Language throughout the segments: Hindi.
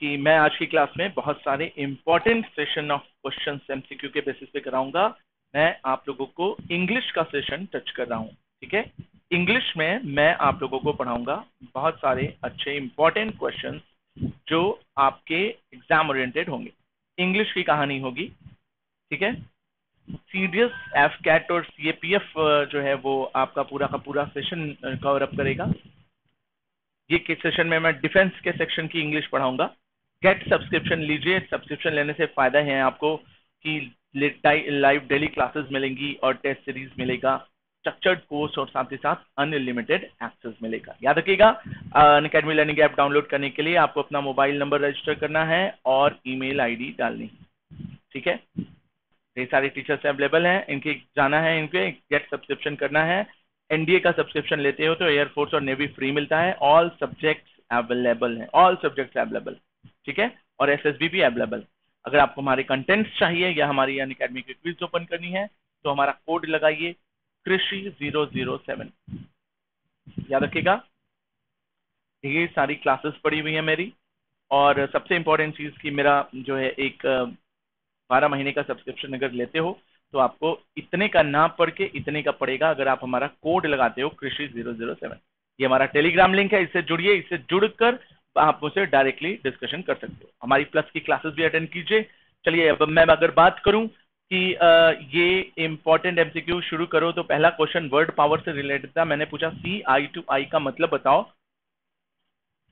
कि मैं आज की क्लास में बहुत सारे important session of questions MCQ के बेसिस पे कराऊंगा। मैं आप लोगों को इंग्लिश का सेशन टच कर रहा हूँ, ठीक है। इंग्लिश में मैं आप लोगों को पढ़ाऊंगा बहुत सारे अच्छे इंपॉर्टेंट क्वेश्चंस जो आपके एग्जाम ओरिएंटेड होंगे। इंग्लिश की कहानी होगी, ठीक है। सीडीएस, एफ कैट और सीएपीएफ जो है वो आपका पूरा का पूरा सेशन कवर अप करेगा। ये के सेशन में मैं डिफेंस के सेक्शन की इंग्लिश पढ़ाऊंगा। गेट सब्सक्रिप्शन लीजिए, सब्सक्रिप्शन लेने से फायदा है आपको कि लाइव डेली क्लासेस मिलेंगी और टेस्ट सीरीज मिलेगा, स्ट्रक्चर्ड कोर्स और साथ ही साथ अनलिमिटेड एक्सेस मिलेगा। याद रखिएगा, अनअकैडमी लर्निंग ऐप डाउनलोड करने के लिए आपको अपना मोबाइल नंबर रजिस्टर करना है और ईमेल आईडी डालनी है, ठीक है। ये सारे टीचर्स अवेलेबल हैं, इनके जाना है, इनके गेट सब्सक्रिप्शन करना है। एनडीए का सब्सक्रिप्शन लेते हो तो एयरफोर्स और नेवी फ्री मिलता है। ऑल सब्जेक्ट्स अवेलेबल हैं, ऑल सब्जेक्ट्स अवेलेबल, ठीक है। और एसएसबी भी अवेलेबल। अगर आपको हमारे कंटेंट्स चाहिए या हमारी अनअकैडमी की क्विज ओपन करनी है तो हमारा कोड लगाइए कृषि 007। याद रखिएगा, ये सारी क्लासेस पड़ी हुई है मेरी। और सबसे इंपॉर्टेंट चीज की मेरा जो है एक 12 महीने का सब्सक्रिप्शन अगर लेते हो तो आपको इतने का ना पड़ के इतने का पड़ेगा अगर आप हमारा कोड लगाते हो कृषि 007। ये हमारा टेलीग्राम लिंक है, इससे जुड़िए, इससे जुड़कर आप मुझसे डायरेक्टली डिस्कशन कर सकते हो। हमारी प्लस की क्लासेस भी अटेंड कीजिए। चलिए, अब मैं अगर बात करूं कि ये इंपॉर्टेंट एमसीक्यू शुरू करो तो पहला क्वेश्चन वर्ड पावर से रिलेटेड था। मैंने पूछा CI का मतलब बताओ।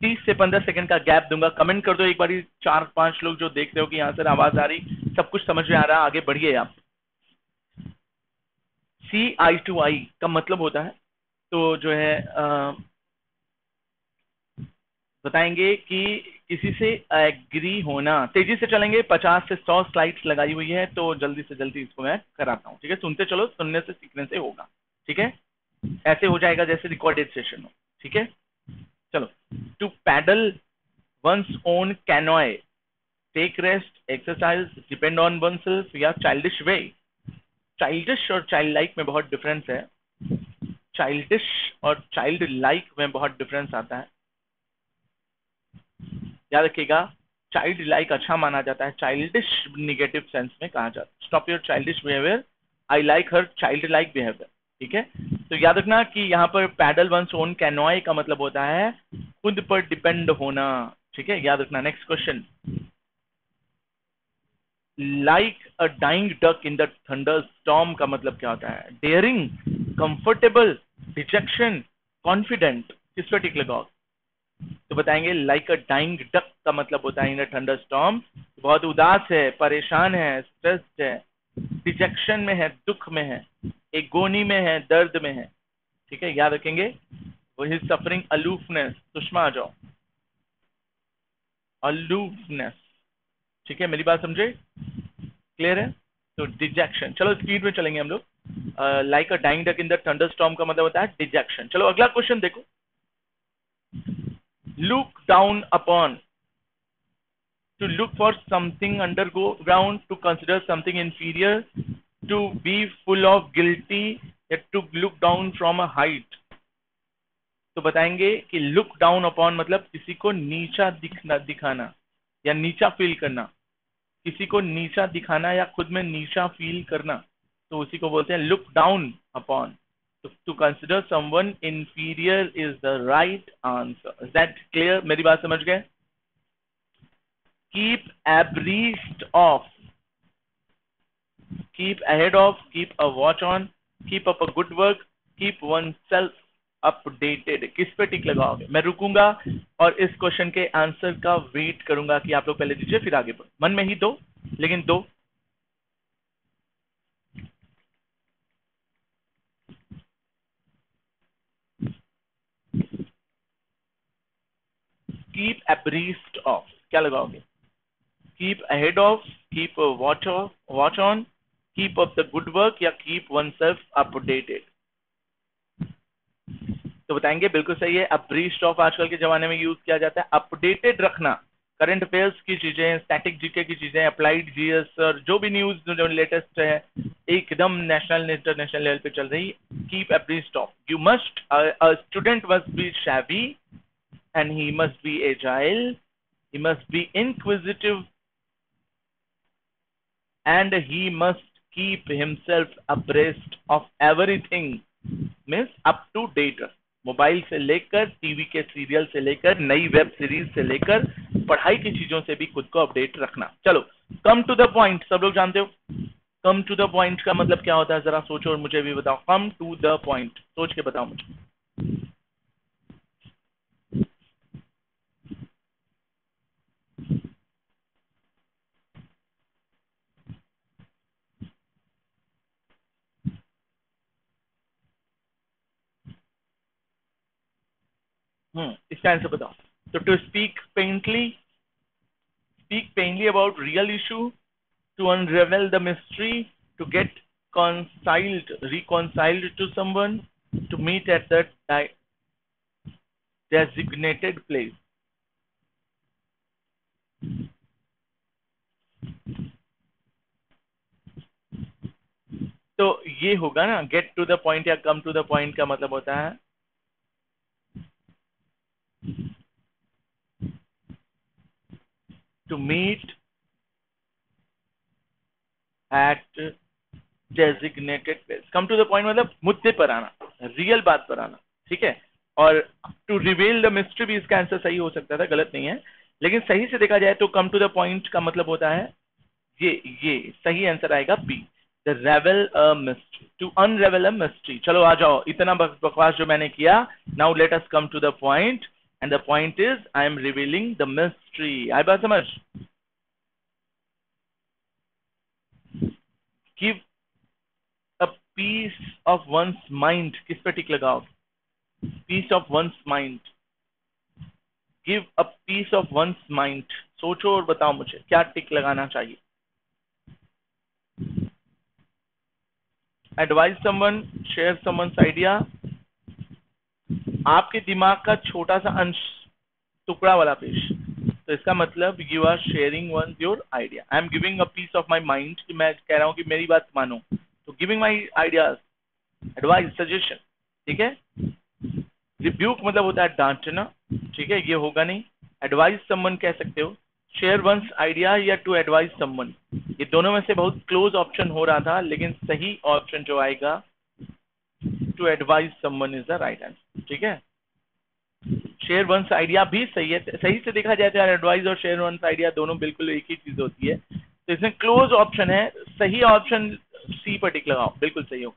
30 से 15 सेकंड का गैप दूंगा, कमेंट कर दो एक बारी। 4-5 लोग जो देख रहे हो कि यहाँ से आवाज आ रही, सब कुछ समझ में आ रहा, आगे बढ़िए आप। CI का मतलब होता है, तो जो है बताएंगे कि किसी से एग्री होना। तेजी से चलेंगे, 50 से 100 स्लाइड्स लगाई हुई है तो जल्दी से जल्दी इसको मैं कराता हूँ, ठीक है। सुनते चलो, सुनने से सीखने से होगा, ठीक है। ऐसे हो जाएगा जैसे रिकॉर्डेड सेशन हो, ठीक है। चलो, to paddle one's own canoe, take rest, exercise, depend on oneself या चाइल्डिश वे। चाइल्डिश और चाइल्ड लाइक में बहुत डिफरेंस है। चाइल्डिश और चाइल्ड लाइक में बहुत डिफरेंस आता है, याद रखिएगा। चाइल्ड लाइक अच्छा माना जाता है, चाइल्डिश निगेटिव सेंस में कहा जाता है। Stop your childish behaviour, I like her child like behaviour, ठीक है। तो याद रखना कि यहाँ पर पैडल वंस ओन कैनोए का मतलब होता है खुद पर डिपेंड होना, ठीक है। याद रखना। Next question, like a dying duck in the thunderstorm का मतलब क्या होता है? Daring, comfortable, dejection, confident. किस पर टिक लगाओ तो बताएंगे लाइक अ डाइंग डक का मतलब होता है इन अ थंडर स्टॉर्म, बहुत उदास है, परेशान है, स्ट्रेस्ड है, डिजेक्शन में है, दुख में है, एगोनी में है, दर्द में है, ठीक है। याद रखेंगे। वही सफरिंग, अलूफनेस। सुषमा आ जाओ, अलूफनेस, ठीक है। मेरी बात समझे, क्लियर है? तो डिजेक्शन। चलो स्पीड में चलेंगे हम लोग। Like a dying duck in the thunderstorm का मतलब होता है डिजेक्शन। चलो अगला क्वेश्चन देखो, look down upon, to look for something underground, to consider something inferior, to be full of guilty, या to look down from a height। तो बताएंगे कि look down upon मतलब किसी को नीचा दिखाना या नीचा फील करना, किसी को नीचा दिखाना या खुद में नीचा फील करना, तो उसी को बोलते हैं look down upon। to consider someone inferior is the right answer। Is that clear? मेरी बात समझ गए? keep abreast of, keep ahead of, keep a watch on, keep up a good work, keep oneself updated. किस पे टिक लगाओगे? मैं रुकूंगा और इस क्वेश्चन के आंसर का वेट करूंगा कि आप लोग पहले दीजिए फिर आगे बढ़ो। मन में ही दो, लेकिन दो। कीप abreast of क्या लगाओगे? Keep ahead of, keep watch on, keep up the good work या कीप वन सेल्फ अपडेटेड। तो बताएंगे बिल्कुल सही है। अब्रीस्ट ऑफ आजकल के जमाने में यूज किया जाता है अपडेटेड रखना, करंट अफेयर्स की चीजें, स्टैटिक जीके की चीजें, अप्लाइड जीएस और जो भी न्यूज जो लेटेस्ट है एकदम नेशनल इंटरनेशनल लेवल पे चल रही। Keep abreast of, you must, a student must be savvy and he must be agile He must be inquisitive and he must keep himself abreast of everything. Means up to date. Mobile से लेकर टीवी के सीरियल से लेकर नई वेब सीरीज से लेकर पढ़ाई की चीजों से भी खुद को अपडेट रखना। चलो कम टू द पॉइंट, सब लोग जानते हो कम टू द पॉइंट का मतलब क्या होता है, जरा सोचो और मुझे भी बताओ। कम टू द पॉइंट सोच के बताओ मुझे। इसका आंसर बताओ। तो to speak plainly about real issue, to unravel the mystery, to get reconciled to someone, to meet at the designated place. तो ये होगा ना, गेट टू द पॉइंट या कम टू द पॉइंट का मतलब होता है to meet at designated place. Come to the point मतलब मुद्दे पर आना, रियल बात पर आना, ठीक है। और टू रिवील द मिस्ट्री भी इसका आंसर सही हो सकता था, गलत नहीं है, लेकिन सही से देखा जाए तो कम टू द पॉइंट का मतलब होता है ये सही आंसर आएगा B, the reveal a mystery, to unravel a mystery. चलो आ जाओ, इतना बकवास जो मैंने किया, now let us come to the point and the point is I am revealing the mystery. आई बात समझ। Give a piece of one's mind, किस पे टिक लगाओ? Piece of one's mind, give a piece of one's mind. सोचो और बताओ मुझे क्या टिक लगाना चाहिए। Advise someone, share someone's idea, आपके दिमाग का छोटा सा अंश, टुकड़ा वाला पेश। तो इसका मतलब you are sharing one your idea. I am giving a piece of my mind, कि मैं कह रहा हूं कि मेरी बात मानो, तो giving my ideas, advice, suggestion, ठीक है। रिब्यूक मतलब होता है डांटना, ठीक है, ये होगा नहीं। एडवाइस समवन कह सकते हो, शेयर वंस आइडिया या टू एडवाइस समवन, ये दोनों में से बहुत क्लोज ऑप्शन हो रहा था, लेकिन सही ऑप्शन जो आएगा to advise someone is the right answer, ठीक है। शेयर वंस आइडिया भी सही है, सही से देखा जाए तो एडवाइस और शेयर वंस आइडिया दोनों बिल्कुल एक ही चीज होती है, तो इसमें क्लोज ऑप्शन है, सही ऑप्शन सी पर टिक लगाओ, बिल्कुल सही हो,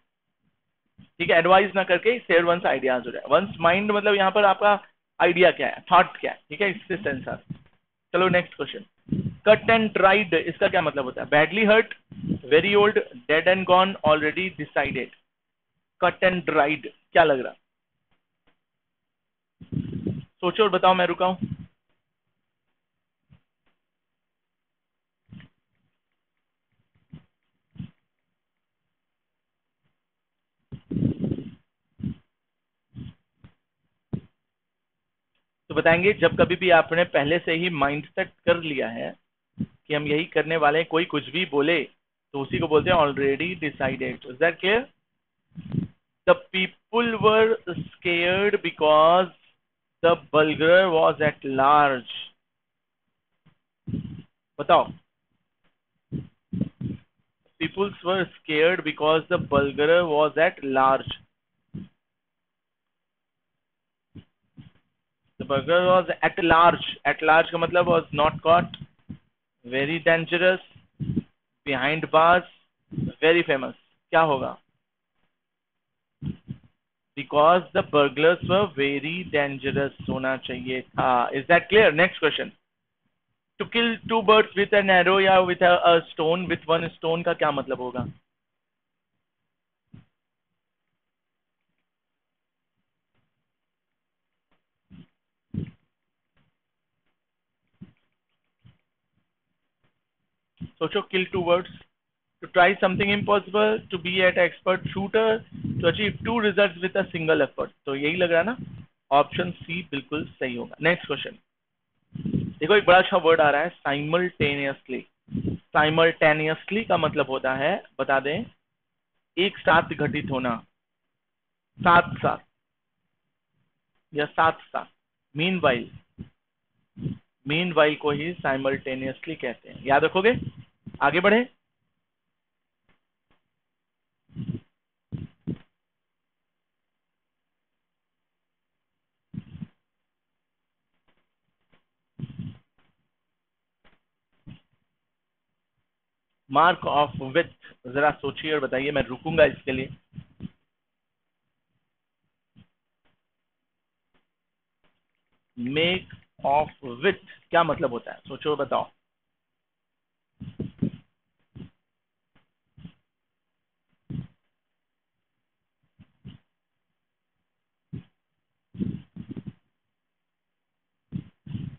ठीक है। एडवाइस ना करके शेयर वंस आइडियाज हो जाए। वंस माइंड मतलब यहाँ पर आपका आइडिया क्या है, थॉट क्या है, ठीक है, इससे सेंसर। चलो next question. Cut and dried, इसका क्या मतलब होता है? Badly hurt, very old, dead and gone, already decided. Cut and dried क्या लग रहा? सोचो और बताओ, मैं रुका हूं। तो बताएंगे, जब कभी भी आपने पहले से ही माइंड सेट कर लिया है कि हम यही करने वाले हैं, कोई कुछ भी बोले तो उसी को बोलते हैं already decided. Is that clear? The people were scared because the burglar was at large. बताओ। Peoples were scared because the burglar was at large. The burglar was at large, at large का मतलब was not caught, very dangerous, behind bars, very famous. क्या होगा? Because the burglars were very dangerous होना चाहिए था। Is that clear? Next question. To kill two birds with an arrow या with a stone, with one stone का क्या मतलब होगा? सोचो, kill two birds, to try something impossible, to be an expert shooter, to achieve two results with a single effort। तो यही लग रहा है ना, ऑप्शन सी बिल्कुल सही होगा। नेक्स्ट क्वेश्चन देखो, एक बड़ा अच्छा वर्ड आ रहा है, साइमल्टेनियसली। साइमल्टेनियसली का मतलब होता है, बता दें, एक साथ घटित होना, साथ साथ या साथ साथ। मीन वाइल, मीन वाइल को ही साइमल्टेनियसली कहते हैं, याद रखोगे। आगे बढ़े। मार्क ऑफ विथ, जरा सोचिए और बताइए, मैं रुकूंगा इसके लिए। मेक ऑफ विथ क्या मतलब होता है, सोचो और बताओ।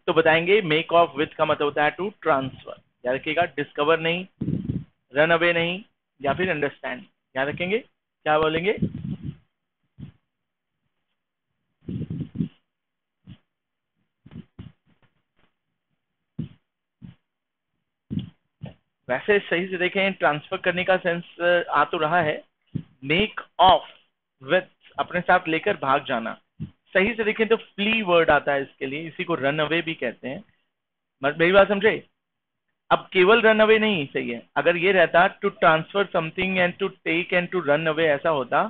तो बताएंगे मेक ऑफ विथ का मतलब होता है टू ट्रांसफर, याद रखिएगा, डिस्कवर नहीं, रन अवे नहीं, या फिर अंडरस्टैंड, याद रखेंगे। क्या बोलेंगे? वैसे सही से देखें, ट्रांसफर करने का सेंस आ तो रहा है। मेक ऑफ विथ अपने साथ लेकर भाग जाना, सही से देखें तो फ्ली वर्ड आता है इसके लिए, इसी को रन अवे भी कहते हैं। मेरी बात समझे। अब केवल रन अवे नहीं सही है, अगर ये रहता to transfer something and to take and to run away ऐसा होता,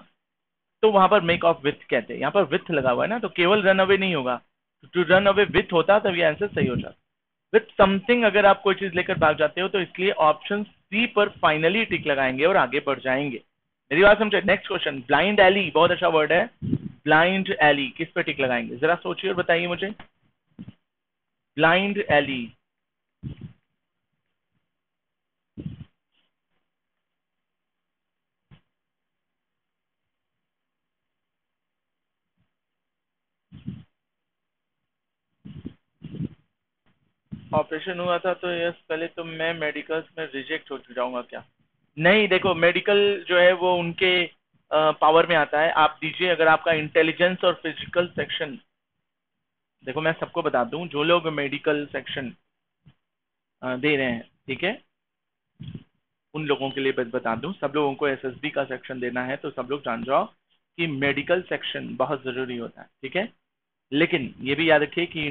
तो वहां पर मेक ऑफ विथ कहते हैं। यहाँ पर विथ लगा हुआ है ना, तो केवल रन अवे नहीं होगा, टू रन अवे विथ होता तब ये आंसर सही हो जाता। विथ समथिंग अगर आप कोई चीज लेकर भाग जाते हो, तो इसलिए ऑप्शन सी पर फाइनली टिक लगाएंगे और आगे बढ़ जाएंगे। मेरी बात समझे। नेक्स्ट क्वेश्चन, ब्लाइंड एली, बहुत अच्छा वर्ड है। ब्लाइंड एली किस पे टिक लगाएंगे, जरा सोचिए और बताइए मुझे। Blind Eli. ऑपरेशन हुआ था तो यस, पहले तो मैं मेडिकल्स में रिजेक्ट हो जाऊंगा क्या? नहीं, देखो मेडिकल जो है वो उनके पावर में आता है। आप दीजिए, अगर आपका इंटेलिजेंस और फिजिकल सेक्शन, देखो मैं सबको बता दूं, जो लोग मेडिकल सेक्शन दे रहे हैं, ठीक है, उन लोगों के लिए बस बता दूं, सब लोगों को एसएसबी का सेक्शन देना है तो सब लोग जान जाओ कि मेडिकल सेक्शन बहुत जरूरी होता है, ठीक है। लेकिन ये भी याद रखिए कि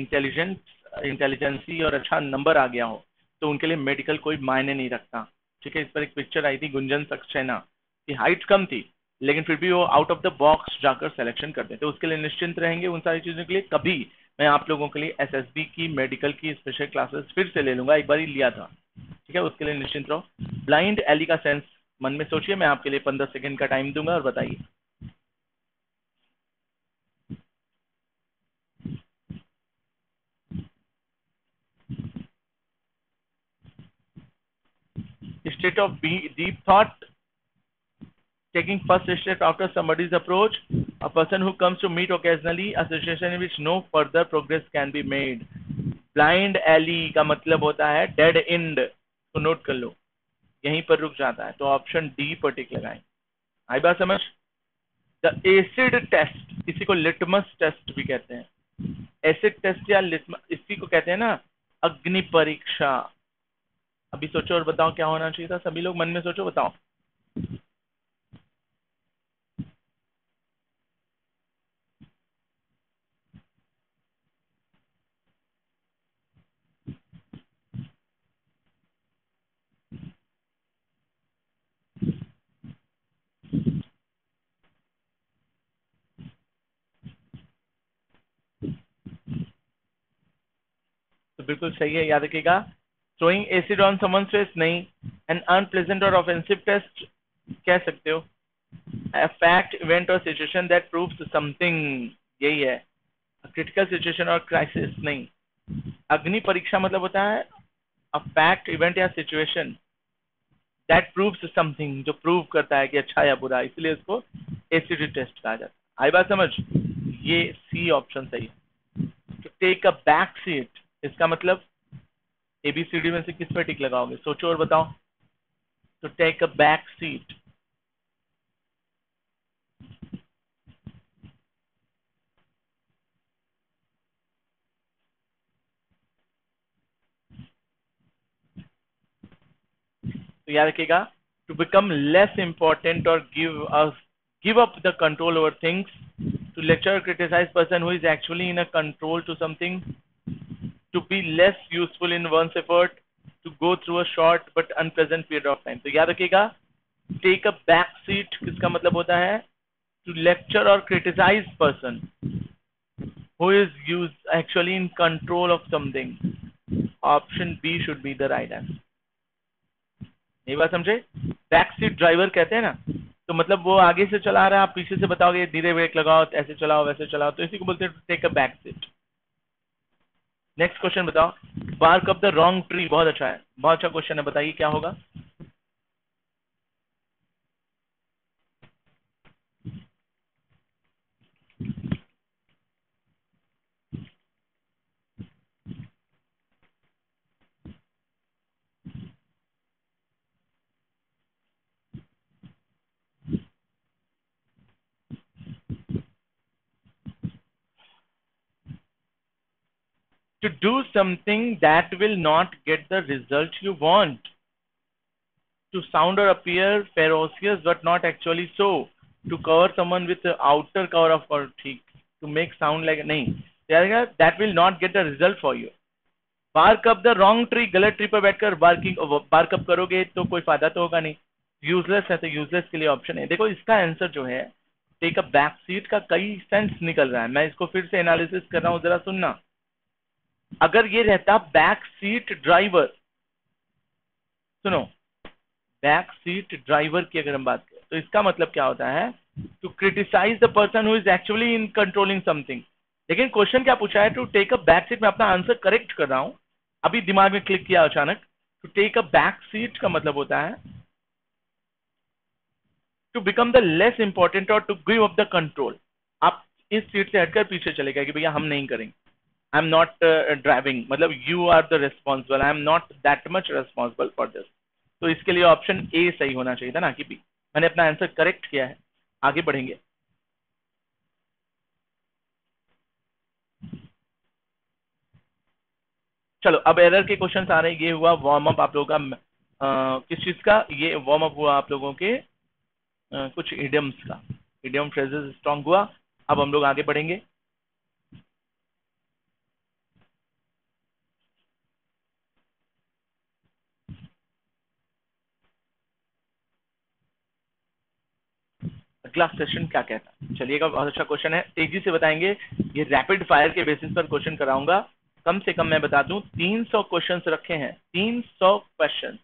इंटेलिजेंसी और अच्छा नंबर आ गया हो तो उनके लिए मेडिकल कोई मायने नहीं रखता, ठीक है। इस पर एक पिक्चर आई थी गुंजन सक्सेना की, हाइट कम थी लेकिन फिर भी वो आउट ऑफ द बॉक्स जाकर सिलेक्शन करते, तो उसके लिए निश्चिंत रहेंगे उन सारी चीज़ों के लिए। कभी मैं आप लोगों के लिए एसएसबी की मेडिकल की स्पेशल क्लासेस फिर से ले लूंगा, एक बार ही लिया था, ठीक है, उसके लिए निश्चिंत रहो। ब्लाइंड एली का सेंस मन में सोचिए, मैं आपके लिए 15 सेकंड का टाइम दूंगा और बताइए। State of deep thought, taking first step after somebody's approach, a person who comes to meet occasionally, a situation in which no further progress can be made. Blind alley का मतलब होता है डेड एंड, तो नोट कर लो, यहीं पर रुक जाता है, तो ऑप्शन डी पर टिक लगाएं। आई बात समझ। द एसिड टेस्ट, इसी को लिटमस टेस्ट भी कहते हैं। एसिड टेस्ट या लिटमस, इसी को कहते हैं ना अग्नि परीक्षा। अभी सोचो और बताओ क्या होना चाहिए था, सभी लोग मन में सोचो, बताओ। तो बिल्कुल सही है, याद रखिएगा। Throwing acid on someone face नहीं, एन अनप्लेजेंट और ऑफेंसिव टेस्ट कह सकते हो। A fact, event or situation that proves something, यही है। क्रिटिकल सिचुएशन और क्राइसिस नहीं। अग्नि परीक्षा मतलब होता है अ फैक्ट, इवेंट या सिचुएशन दैट प्रूव्स समथिंग, जो प्रूव करता है कि अच्छा या बुरा, इसलिए इसको एसिड टेस्ट कहा जाता है। आई बात समझ। ये सी ऑप्शन सही है। तो टेक अ बैक सीट, इसका मतलब एबीसीडी में से किस पर टिक लगाओगे, सोचो और बताओ। तो टेक अ बैक सीट, तो याद रखिएगा, टू बिकम लेस इंपॉर्टेंट और give up the control over things, to lecture criticise person who is actually in a control to something, to be less useful in one's effort to go through a short but unpleasant period of time. तो याद रखिएगा, take a back seat किसका मतलब होता है, to lecture or criticize person who is used actually in control of something. Option B should be the right answer. ये बात समझे? बैक सीट ड्राइवर कहते हैं ना, तो मतलब वो आगे से चला रहा है, आप पीछे से बताओगे धीरे ब्रेक लगाओ, ऐसे चलाओ वैसे चलाओ, तो इसी को बोलते हैं take a back seat. Next question बताओ. Bark up the wrong tree. बहुत अच्छा है, बहुत अच्छा क्वेश्चन है, बताइए क्या होगा. To do something that will not get the result you want. To sound or appear ferocious but not actually so. To cover someone with the outer cover of or ठीक. To make sound like नहीं. That will not get the result for you. Bark up the wrong tree. गलत ट्री पर बैठकर बार्क अप करोगे तो कोई फायदा तो होगा नहीं. यूजलेस है, तो यूजलेस के लिए ऑप्शन है. देखो इसका आंसर जो है टेक अ बैक सीट का कई सेंस निकल रहा है. मैं इसको फिर से एनालिसिस कर रहा हूं, जरा सुनना. अगर ये रहता बैक सीट ड्राइवर, सुनो, बैक सीट ड्राइवर की अगर हम बात करें तो इसका मतलब क्या होता है, to criticise the person who is actually in controlling something. लेकिन क्वेश्चन क्या पूछा है, to take a back seat. मैं अपना आंसर करेक्ट कर रहा हूं, अभी दिमाग में क्लिक किया अचानक. To take a back seat का मतलब होता है to become the less important और to give up the control. आप इस सीट से हटकर पीछे चले गए कि भैया हम नहीं करेंगे. आई एम नॉट ड्राइविंग, मतलब you are the responsible, I am not that much responsible for this. तो इसके लिए ऑप्शन ए सही होना चाहिए था ना कि बी. मैंने अपना आंसर करेक्ट किया है, आगे बढ़ेंगे. चलो अब एरर के क्वेश्चन आ रहे हैं. ये हुआ वार्म अप आप लोगों का किस चीज का, ये वार्म अप हुआ आप लोगों के कुछ इडियम्स का. इडियम फ्रेजेस स्ट्रॉन्ग हुआ. अब हम लोग आगे बढ़ेंगे. अगला सेशन क्या कहता है, चलिएगा. बहुत अच्छा क्वेश्चन है, तेजी से बताएंगे. ये रैपिड फायर के बेसिस पर क्वेश्चन कराऊंगा. कम से कम मैं बता दूं 300 क्वेश्चंस रखे हैं. 300 क्वेश्चन,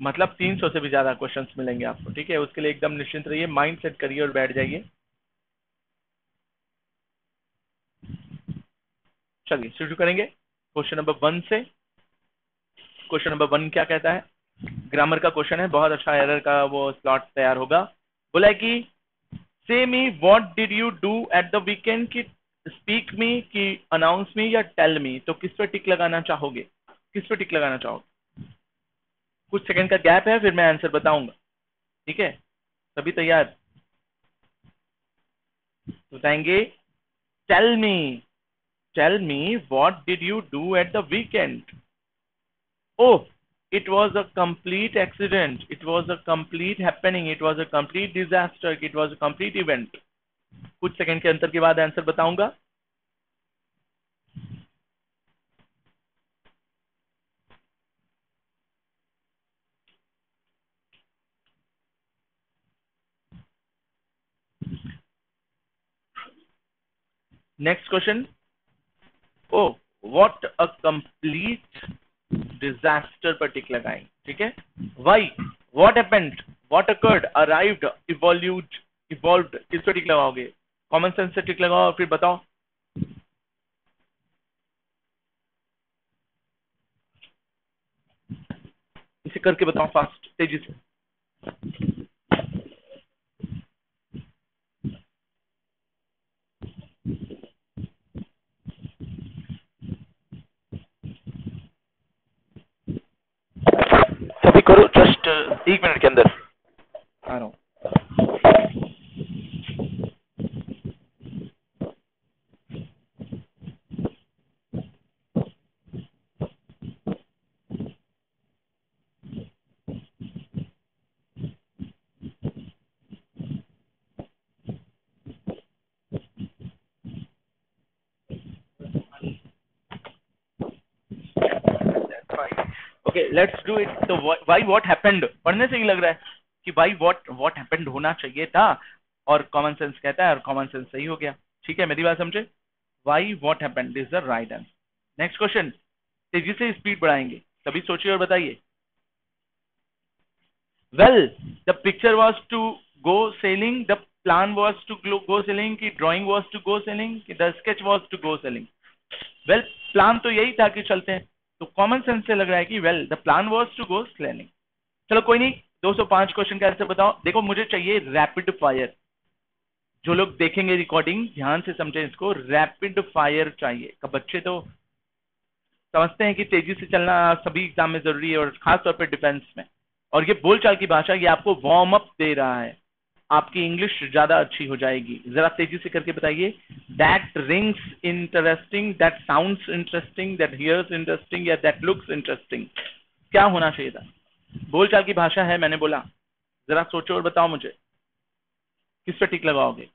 मतलब 300 से भी ज्यादा क्वेश्चंस मिलेंगे आपको. ठीक है, उसके लिए एकदम निश्चिंत रहिए, माइंड सेट करिए और बैठ जाइए. चलिए शुरू करेंगे क्वेश्चन नंबर 1 से. क्वेश्चन नंबर 1 क्या कहता है, ग्रामर का क्वेश्चन है, बहुत अच्छा एरर का वो स्लॉट तैयार होगा. बोला है कि से मी what did you do at the weekend, की स्पीक मी, की अनाउंस मी, या टेल मी. तो किस पे टिक लगाना चाहोगे, किस पे टिक लगाना चाहोगे. कुछ सेकंड का गैप है, फिर मैं आंसर बताऊंगा. ठीक है, सभी तैयार, बताएंगे. Tell me, tell me what did you do at the weekend. Oh, it was a complete accident. It was a complete happening. It was a complete disaster. It was a complete event. कुछ सेकंड के अंतर के बाद आंसर बताऊंगा. Next question. Oh, what a complete disaster पर टिक लगाएं. ठीक है. Why, what happened, what occurred, arrived, evolved, evolved, किस पर टिक लगाओगे. कॉमन सेंस से टिक लगाओ और फिर बताओ. इसे करके बताओ फास्ट, तेजी से. सभी करो, जस्ट 1 मिनट के अंदर आ रहा हूँ. Okay let's do it. तो वाई व्हाट हैपेंड पढ़ने से ही लग रहा है कि वाई व्हाट हैपेंड होना चाहिए था, और कॉमन सेंस कहता है और कॉमन सेंस सही हो गया। ठीक है, मेरी बात समझे? Why what happened is the right answer. Next question, तेजी से स्पीड बढ़ाएंगे, सभी सोचिए और बताइए। Well the picture was to go sailing, the plan was to go sailing, की drawing was to go sailing, की the sketch was to go sailing? Well plan तो यही था कि चलते हैं, तो कॉमन सेंस से लग रहा है कि well the plan was to go sailing. चलो कोई नहीं, 205 क्वेश्चन का आंसर बताओ। देखो मुझे चाहिए रैपिड फायर, जो लोग देखेंगे रिकॉर्डिंग ध्यान से समझें इसको, रैपिड फायर चाहिए। कब बच्चे तो समझते हैं कि तेजी से चलना सभी एग्जाम में जरूरी है, और खासतौर पर डिफेंस में। और ये बोलचाल की भाषा, ये आपको वार्म अप दे रहा है, आपकी इंग्लिश ज्यादा अच्छी हो जाएगी। जरा तेजी से करके बताइए। That rings interesting, that sounds interesting, that hears interesting, या दैट लुक्स इंटरेस्टिंग? क्या होना चाहिए था? बोलचाल की भाषा है मैंने बोला, जरा सोचो और बताओ मुझे किस पे टिक लगाओगे।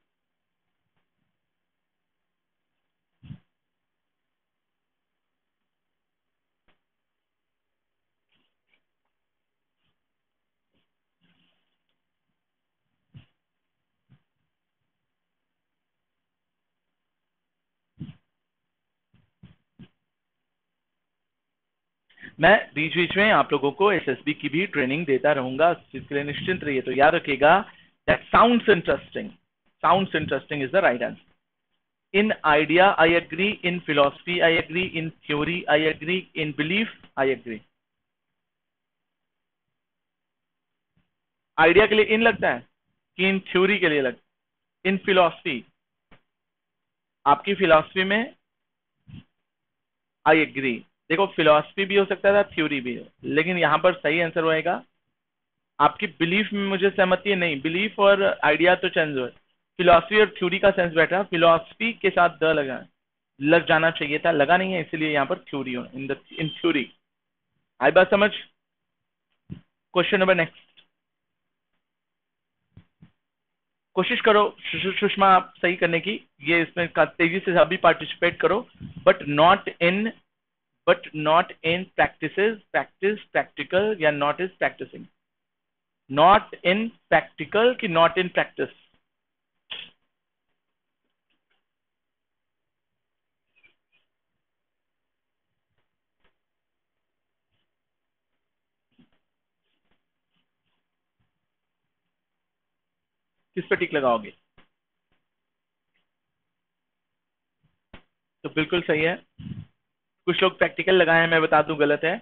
मैं बीच बीच में आप लोगों को एसएसबी की भी ट्रेनिंग देता रहूंगा, इसके लिए निश्चिंत रहिए। तो याद रखिएगा, that sounds interesting, sounds interesting is the right answer. In idea I agree, in philosophy I agree, in theory I agree, in belief I agree. Idea के लिए इन लगता है कि इन थ्योरी के लिए लगता है? इन फिलोसफी, आपकी फिलोसफी में आई एग्री। देखो फिलोसफी भी हो सकता था, थ्योरी भी हो, लेकिन यहां पर सही आंसर होएगा आपकी बिलीफ में। मुझे सहमति है नहीं, बिलीफ और आइडिया तो चेंज हुए, फिलोसफी और थ्योरी का सेंस बैठा, फिलोसफी के साथ द लग जाना चाहिए था, लगा नहीं है, इसलिए यहाँ पर थ्योरी हो, इन थ्योरी। आई बात समझ? क्वेश्चन नंबर नेक्स्ट, कोशिश करो सुषमा आप सही करने की, ये इसमें तेजी से सभी पार्टिसिपेट करो, but not in, practices, practice, practical, या not is practising. Not in practical की नॉट इन प्रैक्टिस? किस पे टिक लगाओगे? तो बिल्कुल सही है। कुछ लोग प्रैक्टिकल लगाए हैं, मैं बता दूं गलत है।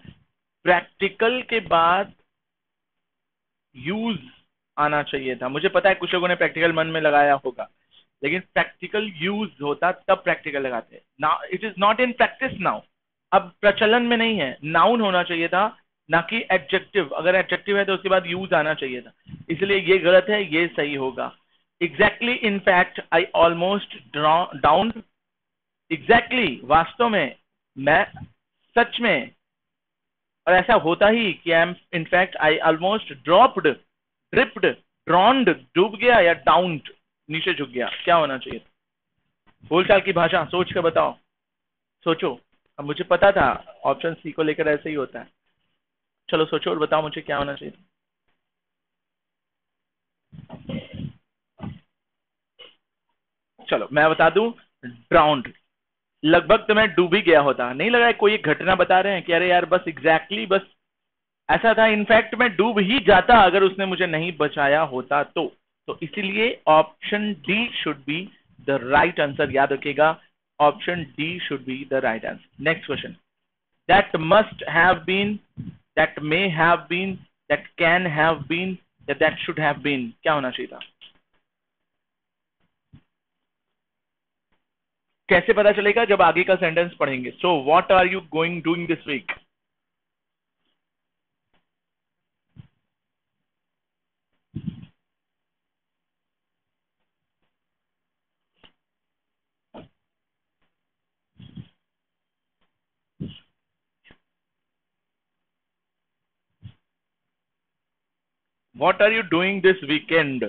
प्रैक्टिकल के बाद यूज आना चाहिए था। मुझे पता है कुछ लोगों ने प्रैक्टिकल मन में लगाया होगा, लेकिन प्रैक्टिकल यूज होता तब प्रैक्टिकल लगाते। Now it is not in practice now, अब प्रचलन में नहीं है, नाउन होना चाहिए था, ना कि एडजेक्टिव। अगर एडजेक्टिव है तो उसके बाद यूज आना चाहिए था, इसलिए ये गलत है, ये सही होगा। Exactly, in fact, I almost down. Exactly, वास्तव में, मैं, सच में, और ऐसा होता ही कि I am in fact, I almost dropped, dripped, ड्रॉन्ड, डूब गया, या डाउन्ड, नीचे झुक गया। क्या होना चाहिए? बोलचाल की भाषा सोच कर बताओ, सोचो। अब मुझे पता था ऑप्शन सी को लेकर ऐसे ही होता है। चलो सोचो और बताओ मुझे क्या होना चाहिए। चलो मैं बता दूं, ड्राउंड। लगभग तो मैं डूब ही गया होता, नहीं लगा है कोई एक घटना बता रहे हैं कि अरे यार बस एग्जैक्टली बस ऐसा था, इनफैक्ट मैं डूब ही जाता अगर उसने मुझे नहीं बचाया होता तो इसीलिए option D should be the right answer. याद रखिएगा, option D should be the right answer. Next question, that must have been, that may have been, that can have been, या दैट शुड हैव बीन? क्या होना चाहिए था? कैसे पता चलेगा? जब आगे का सेंटेंस पढ़ेंगे। So what are you going doing this week? What are you doing this weekend?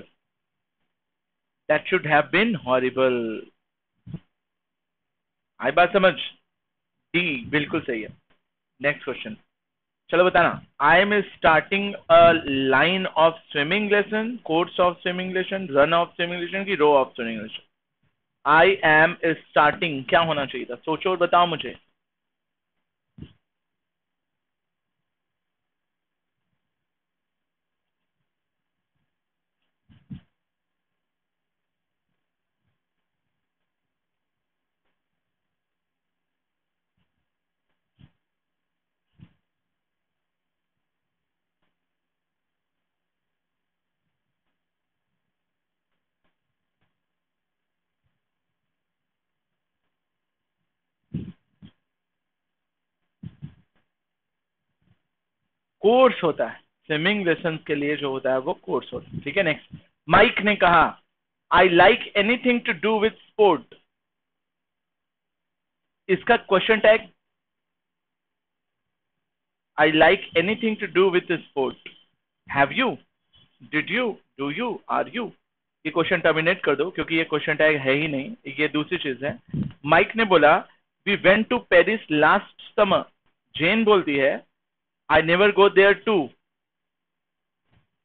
That should have been horrible. आई बात समझ? डी बिल्कुल सही है। नेक्स्ट क्वेश्चन, चलो बताना, I am starting a line of swimming lesson, course of swimming lesson, run of swimming lesson की row of swimming lesson. I am starting क्या होना चाहिए था, सोचो और बताओ मुझे। कोर्स होता है, स्विमिंग लेसन के लिए जो होता है वो कोर्स होता है। ठीक है, नेक्स्ट। माइक ने कहा, I like anything to do with sport. इसका question tag, I like anything to do with sport. Have you, did you, do you, are you. ये क्वेश्चन टर्मिनेट कर दो क्योंकि ये क्वेश्चन टैग है ही नहीं, ये दूसरी चीज है। माइक ने बोला, we went to Paris last summer. Jane बोलती है, I never go there too,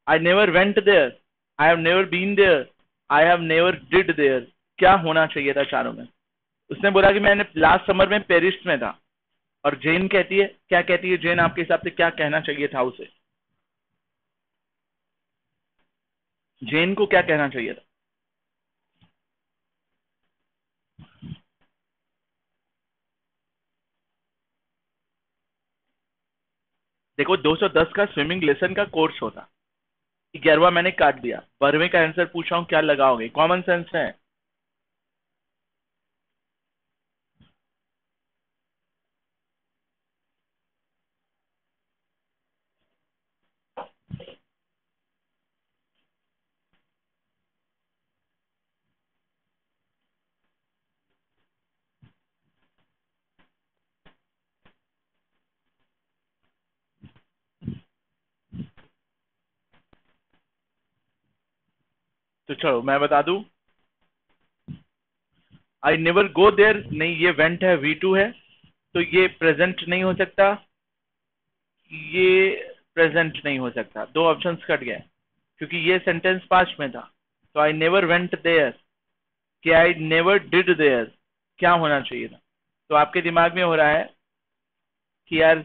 I never went there, I have never been there, I have never did there. क्या होना चाहिए था चारों में? उसने बोला कि मैंने लास्ट समर में पेरिस में था, और जेन कहती है, क्या कहती है जेन, आपके हिसाब से क्या कहना चाहिए था उसे? जेन को क्या कहना चाहिए था? देखो 210 का स्विमिंग लेसन का कोर्स होता, 11वां मैंने काट दिया, 12वें का आंसर पूछा हूं, क्या लगाओगे? कॉमन सेंस है। तो चलो मैं बता दूं, आई नेवर गो देयर, नहीं ये वेंट है, V2 है, तो ये प्रेजेंट नहीं हो सकता, ये प्रेजेंट नहीं हो सकता, दो ऑप्शंस कट गए क्योंकि ये सेंटेंस पास्ट में था। तो आई नेवर वेंट देयर, कि आई नेवर डिड देयर, क्या होना चाहिए था? तो आपके दिमाग में हो रहा है कि यार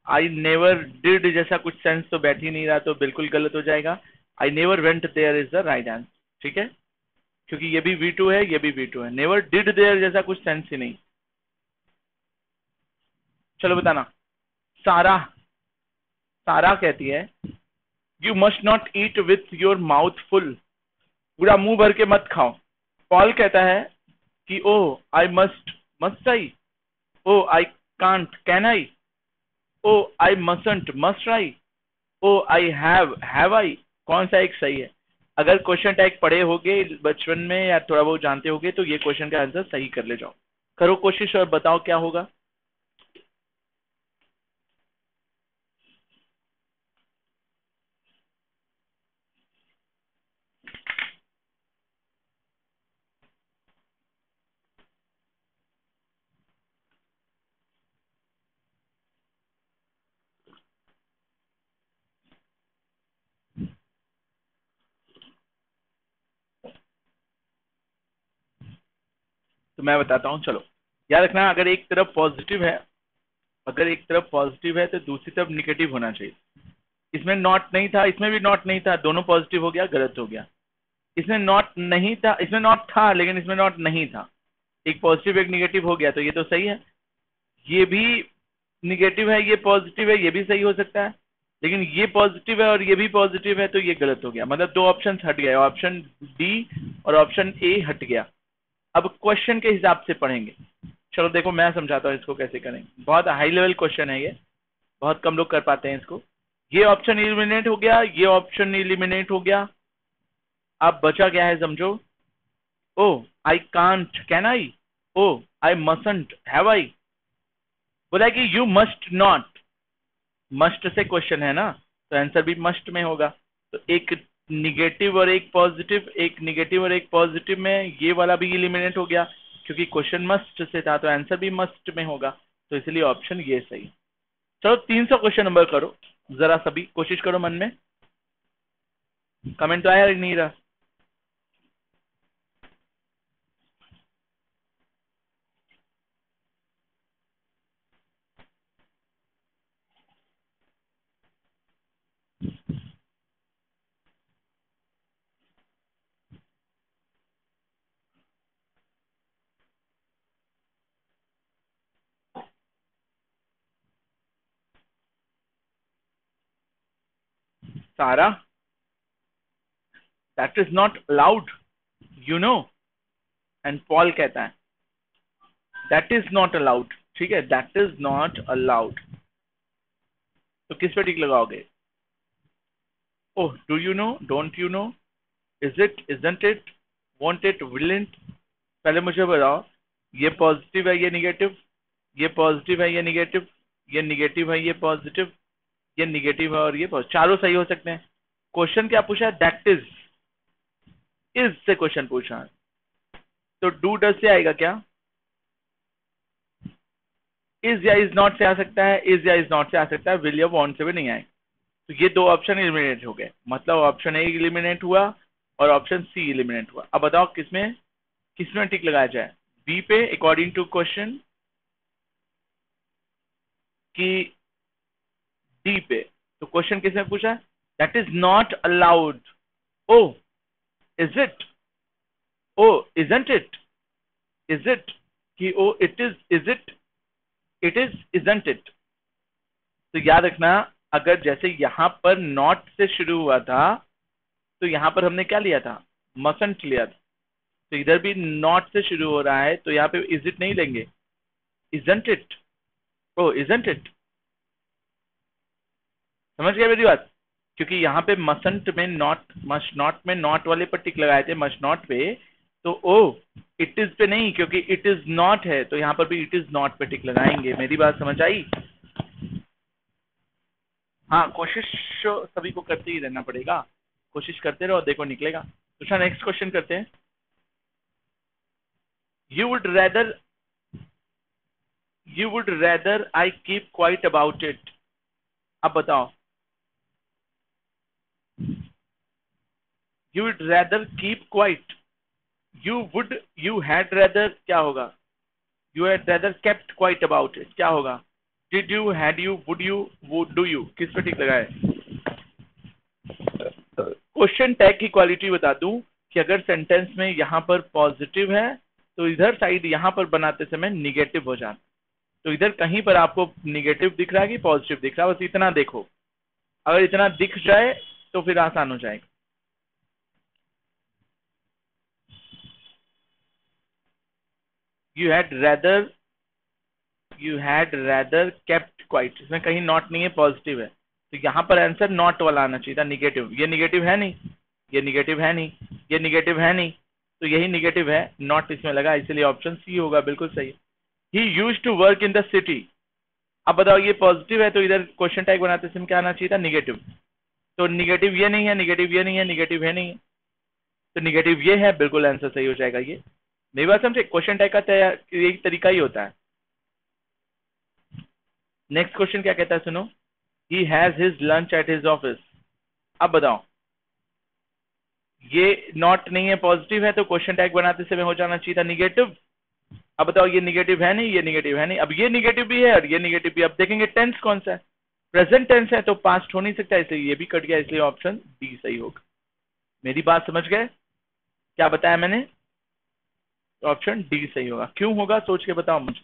आई नेवर डिड जैसा कुछ सेंस तो बैठ ही नहीं रहा, तो बिल्कुल गलत हो जाएगा। I never went there is the right answer. ठीक है, क्योंकि ये भी V2 है, ये भी V2 है, नेवर डिड देयर जैसा कुछ सेंस ही नहीं। चलो बताना। सारा, सारा कहती है, you must not eat with your mouth full, पूरा मुंह भर के मत खाओ। पॉल कहता है कि oh I must, must I, oh I can't, can I, oh I mustn't, must I, oh I have I. कौन सा एक सही है? अगर क्वेश्चन टैग पढ़े होगे बचपन में या थोड़ा बहुत जानते होगे तो ये क्वेश्चन का आंसर सही कर ले जाओ। करो कोशिश और बताओ क्या होगा। तो मैं बताता हूँ, चलो याद रखना, अगर एक तरफ पॉजिटिव है, अगर एक तरफ पॉजिटिव है तो दूसरी तरफ निगेटिव होना चाहिए। इसमें नॉट नहीं था, इसमें भी नॉट नहीं था, दोनों पॉजिटिव हो गया, गलत हो गया। इसमें नॉट नहीं था, इसमें नॉट था लेकिन इसमें नॉट नहीं था, एक पॉजिटिव एक निगेटिव हो गया, तो ये तो सही है। ये भी निगेटिव है, ये पॉजिटिव है, ये भी सही हो सकता है, लेकिन ये पॉजिटिव है और ये भी पॉजिटिव है, तो ये गलत हो गया। मतलब दो ऑप्शन हट गए, ऑप्शन डी और ऑप्शन ए हट गया। अब क्वेश्चन के हिसाब से पढ़ेंगे। चलो देखो मैं समझाता हूँ इसको कैसे करेंगे, बहुत हाई लेवल क्वेश्चन है ये, बहुत कम लोग कर पाते हैं इसको। ये ऑप्शन इलिमिनेट हो गया, ये ऑप्शन इलिमिनेट हो गया, अब बचा क्या है समझो। Oh I can't, can I, oh I mustn't, have I. बोला है कि यू मस्ट नॉट, मस्ट से क्वेश्चन है ना, तो आंसर भी मस्ट में होगा। तो एक निगेटिव और एक पॉजिटिव, एक निगेटिव और एक पॉजिटिव में ये वाला भी इलिमिनेट हो गया क्योंकि क्वेश्चन मस्ट से था, तो आंसर भी मस्ट में होगा, तो इसलिए ऑप्शन ये सही। चलो 300 क्वेश्चन नंबर करो, जरा सभी कोशिश करो मन में। कमेंट तो आया नहीं रहा। सारा, that is not allowed, you know. And Paul कहता है दैट इज नॉट अलाउड, ठीक है, दैट इज नॉट अलाउड। तो किस पे टिक लगाओगे? Oh, do you know, don't you know, is it, isn't it, won't it, willn't. पहले मुझे बताओ, ये पॉजिटिव है ये निगेटिव, ये पॉजिटिव है ये निगेटिव, ये निगेटिव है ये पॉजिटिव, ये निगेटिव है और ये पॉजिटिव, चारों सही हो सकते हैं। क्वेश्चन क्या पूछा है? दैट इज से क्वेश्चन पूछा है, तो डू डज से आएगा क्या? इज या इज नॉट से आ सकता है, इज या इज नॉट से आ सकता है, विल या वॉन्ट से भी नहीं आए। तो ये दो ऑप्शन एलिमिनेट हो गए, मतलब ऑप्शन ए एलिमिनेट हुआ और ऑप्शन सी एलिमिनेट हुआ। अब बताओ किसमें किसमें टिक लगाया जाए? बी पे अकॉर्डिंग टू क्वेश्चन की डी पे? तो क्वेश्चन किसने पूछा? That is not allowed. Oh, is it, O, isn't it, is it, कि oh it is it is, isn't it. तो याद रखना, अगर जैसे यहां पर नॉट से शुरू हुआ था तो यहां पर हमने क्या लिया था? मसंट लिया था। तो इधर भी नॉट से शुरू हो रहा है तो यहाँ पे इज इट नहीं लेंगे, isn't it. O, isn't it. समझ गया मेरी बात? क्योंकि यहाँ पे mustn't may not, must not may not वाले पर टिक लगाए थे, मस्ट नॉट पे। तो ओ, इट इज पे नहीं, क्योंकि इट इज नॉट है, तो यहाँ पर भी इट इज नॉट पे टिक लगाएंगे। मेरी बात समझ आई? हाँ, कोशिश सभी को करते ही रहना पड़ेगा, कोशिश करते रहो, देखो निकलेगा। तो अच्छा, नेक्स्ट क्वेश्चन करते हैं। You would rather, you would rather I keep quiet about it. अब बताओ, you would rather keep quiet, you had rather क्या होगा? You had rather kept quite about it क्या होगा? Did you, had you, would you, would, do you, किस पे टिक लगाए? क्वेश्चन टैग की क्वालिटी बता दूं कि अगर सेंटेंस में यहां पर पॉजिटिव है तो इधर साइड यहां पर बनाते समय निगेटिव हो जाता। तो इधर कहीं पर आपको निगेटिव दिख रहा है कि पॉजिटिव दिख रहा है, बस इतना देखो। अगर इतना दिख जाए तो फिर आसान हो जाएगा। You had rather, you had rather kept quite, इसमें कहीं नॉट नहीं है, पॉजिटिव है, तो यहां पर आंसर नॉट वाला आना चाहिए था, निगेटिव। ये निगेटिव है नहीं, ये निगेटिव है नहीं, ये निगेटिव है नहीं, तो यही निगेटिव है, नॉट इसमें लगा, इसलिए ऑप्शन सी होगा, बिल्कुल सही। He used to work in the city. अब बताओ, ये पॉजिटिव है तो इधर क्वेश्चन टैग बनाते समय क्या आना चाहिए था? निगेटिव। तो निगेटिव ये नहीं है, निगेटिव ये नहीं है, निगेटिव है नहीं है, तो निगेटिव ये है, बिल्कुल आंसर सही हो जाएगा ये। मेरी बात समझे? क्वेश्चन टैग का एक तरीका ही होता है। नेक्स्ट क्वेश्चन क्या कहता है, सुनो। He has his lunch at his office. अब बताओ, ये नॉट नहीं है, पॉजिटिव है, तो क्वेश्चन टैग बनाते समय हो जाना चाहिए था निगेटिव। अब बताओ, ये निगेटिव है नहीं, ये निगेटिव है नहीं, अब ये निगेटिव भी है और ये निगेटिव भी। अब देखेंगे टेंस कौन सा है, प्रेजेंट टेंस है तो पास्ट हो नहीं सकता, इसलिए ये भी कट गया, इसलिए ऑप्शन डी सही होगा। मेरी बात समझ गए क्या बताया मैंने? तो ऑप्शन डी सही होगा। क्यों होगा सोच के बताओ मुझे।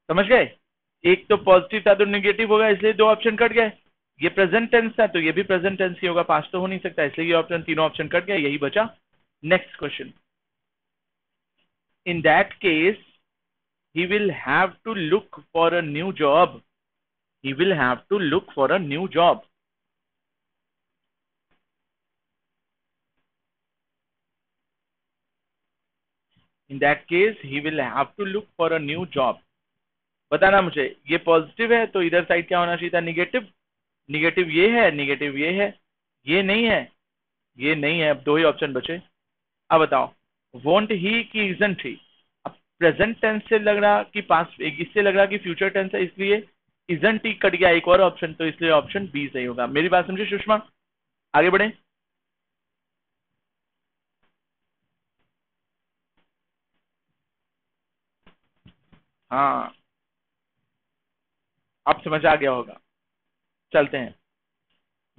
समझ गए? एक तो पॉजिटिव था तो निगेटिव होगा, इसलिए दो ऑप्शन कट गए। ये प्रेजेंट टेंस था तो ये भी प्रेजेंट टेंस ही होगा, पास्ट तो हो नहीं सकता, इसलिए ये ऑप्शन, तीनों ऑप्शन कट गए, यही बचा। Next question. In that case he will have to look for a new job, he will have to look for a new job। in that case he will have to look for a new job। बताना मुझे। ये पॉजिटिव है तो इधर साइड क्या होना चाहिए था, निगेटिव। निगेटिव ये है, निगेटिव ये है, ये नहीं है, ये नहीं है। अब दो ही ऑप्शन बचे। अब बताओ, वॉन्ट ही कि इजंट ही। अब प्रेजेंट टेंस से लग रहा कि पास्ट, इससे लग रहा कि फ्यूचर टेंस है, इसलिए इजंट ही कट गया एक और ऑप्शन, तो इसलिए ऑप्शन बी सही होगा। मेरी बात समझे सुषमा? आगे बढ़े। हाँ, अब समझ आ गया होगा। चलते हैं।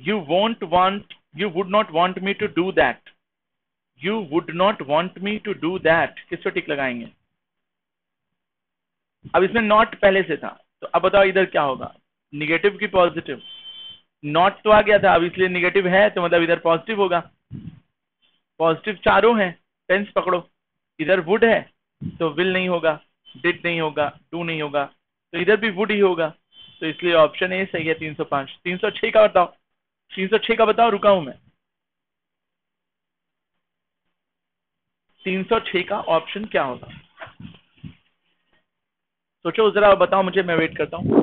You won't want, you would not want me to do that. You would not want me to do that, किस पे टिक लगाएंगे? अब इसमें नॉट पहले से था, तो अब बताओ इधर क्या होगा, निगेटिव की पॉजिटिव? नॉट तो आ गया था, अब इसलिए निगेटिव है तो मतलब इधर पॉजिटिव होगा। पॉजिटिव चारों हैं, टेंस पकड़ो। इधर वुड है तो विल नहीं होगा, डिड नहीं होगा, डू नहीं होगा, तो इधर भी वुड ही होगा। तो इसलिए ऑप्शन ए सही है। 305। 306 का बताओ। 306 का बताओ, रुका हूं मैं। 306 का ऑप्शन क्या होगा? सोचो जरा, बताओ मुझे, मैं वेट करता हूँ।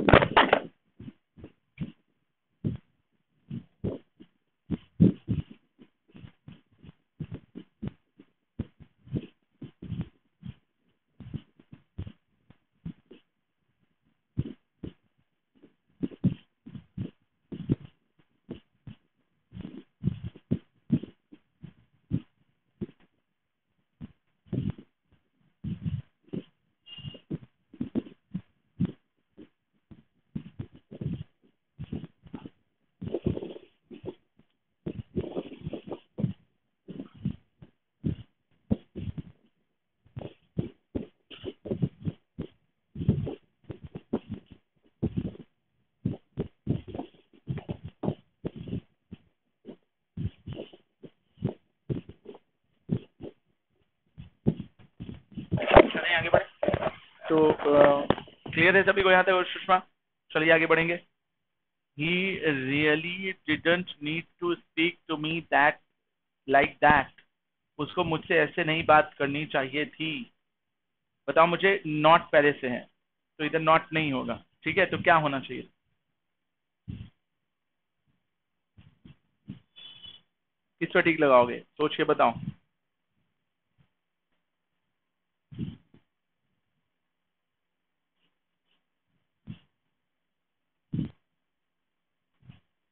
चलिए आगे बढ़े। तो क्लियर है सभी को यहाँ तक सुषमा? चलिए आगे बढ़ेंगे। He really didn't need to speak to me that, like that. उसको मुझसे ऐसे नहीं बात करनी चाहिए थी। बताओ मुझे, नॉट पहले से है तो इधर नॉट नहीं होगा, ठीक है? तो क्या होना चाहिए? किस पर टिक लगाओगे, सोच के बताओ।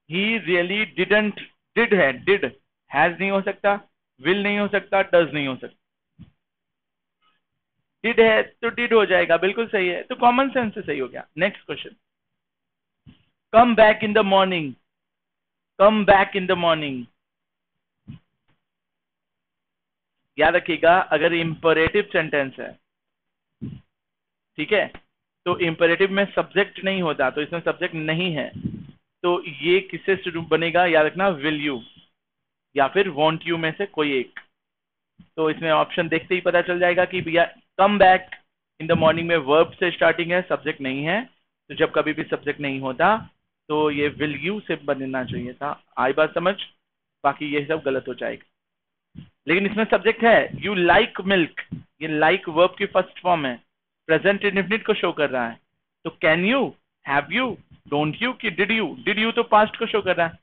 ही रियली डिडंट, डिड है, डिड। हैज नहीं हो सकता, विल नहीं हो सकता, डज नहीं हो सकता। डिड है तो डिड हो जाएगा, बिल्कुल सही है। तो कॉमन सेंस से सही हो गया। Next question. Come back in the morning. Come back in the morning, याद रखिएगा, अगर इंपरेटिव सेंटेंस है, ठीक है, तो इंपरेटिव में सब्जेक्ट नहीं होता, तो इसमें सब्जेक्ट नहीं है, तो ये किससे शुरू बनेगा, याद रखना, विल यू या फिर वॉन्ट यू में से कोई एक। तो इसमें ऑप्शन देखते ही पता चल जाएगा कि भैया come back in the morning में वर्ब से स्टार्टिंग है, सब्जेक्ट नहीं है। तो जब कभी भी सब्जेक्ट नहीं होता तो ये विल यू से बनना चाहिए था। आई बात समझ? बाकी ये सब गलत हो जाएगा। लेकिन इसमें सब्जेक्ट है, यू लाइक मिल्क। ये लाइक वर्ब की फर्स्ट फॉर्म है, प्रेजेंट इंडेफिनिट को शो कर रहा है। तो can you, have you, don't you कि डिड यू? डिड यू तो पास्ट को शो कर रहा है,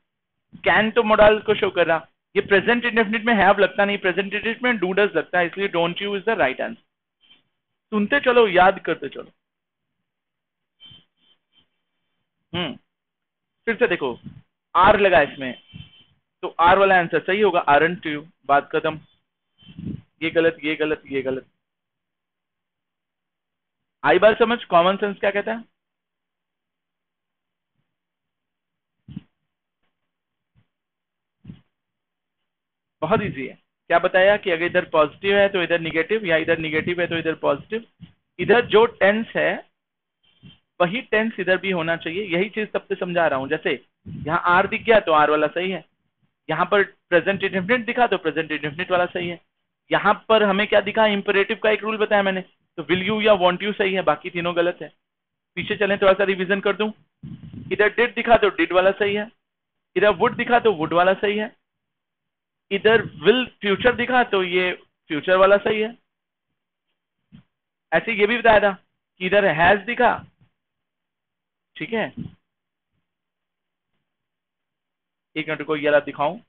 कैन तो मॉडल को शो कर रहा। ये प्रेजेंट इंडेफिनिट में हैव लगता नहीं, प्रेजेंट इंडेफिनिट में डू डज लगता है, इसलिए don't you is the right answer. सुनते चलो, याद करते चलो। फिर से देखो, आर लगा इसमें, तो आर वाला आंसर सही होगा, आरंट यू, बात खत्म। ये गलत, ये गलत, ये गलत। आई बार समझ? कॉमन सेंस क्या कहता है? बहुत इजी है। क्या बताया कि अगर इधर पॉजिटिव है तो इधर निगेटिव, या इधर निगेटिव है तो इधर पॉजिटिव। इधर जो टेंस है वही टेंस इधर भी होना चाहिए, यही चीज सबसे समझा रहा हूं। जैसे यहाँ आर दिख गया तो आर वाला सही है, यहाँ पर प्रेजेंट इंडेफिनिट दिखा तो प्रेजेंट इंडेफिनिट वाला सही है। यहाँ पर हमें क्या दिखा, इंपेरेटिव का एक रूल बताया मैंने, तो विल यू या वॉन्ट यू सही है, बाकी तीनों गलत है। पीछे चलें, थोड़ा सा रिवीजन कर दूं। इधर डिड दिखा तो डिड वाला सही है, इधर वुड दिखा तो वुड वाला सही है, इधर विल फ्यूचर दिखा तो ये फ्यूचर वाला सही है। ऐसे ये भी बताया था कि इधर हैज दिखा ठीक है, एक मिनट को ये वाला दिखाऊं,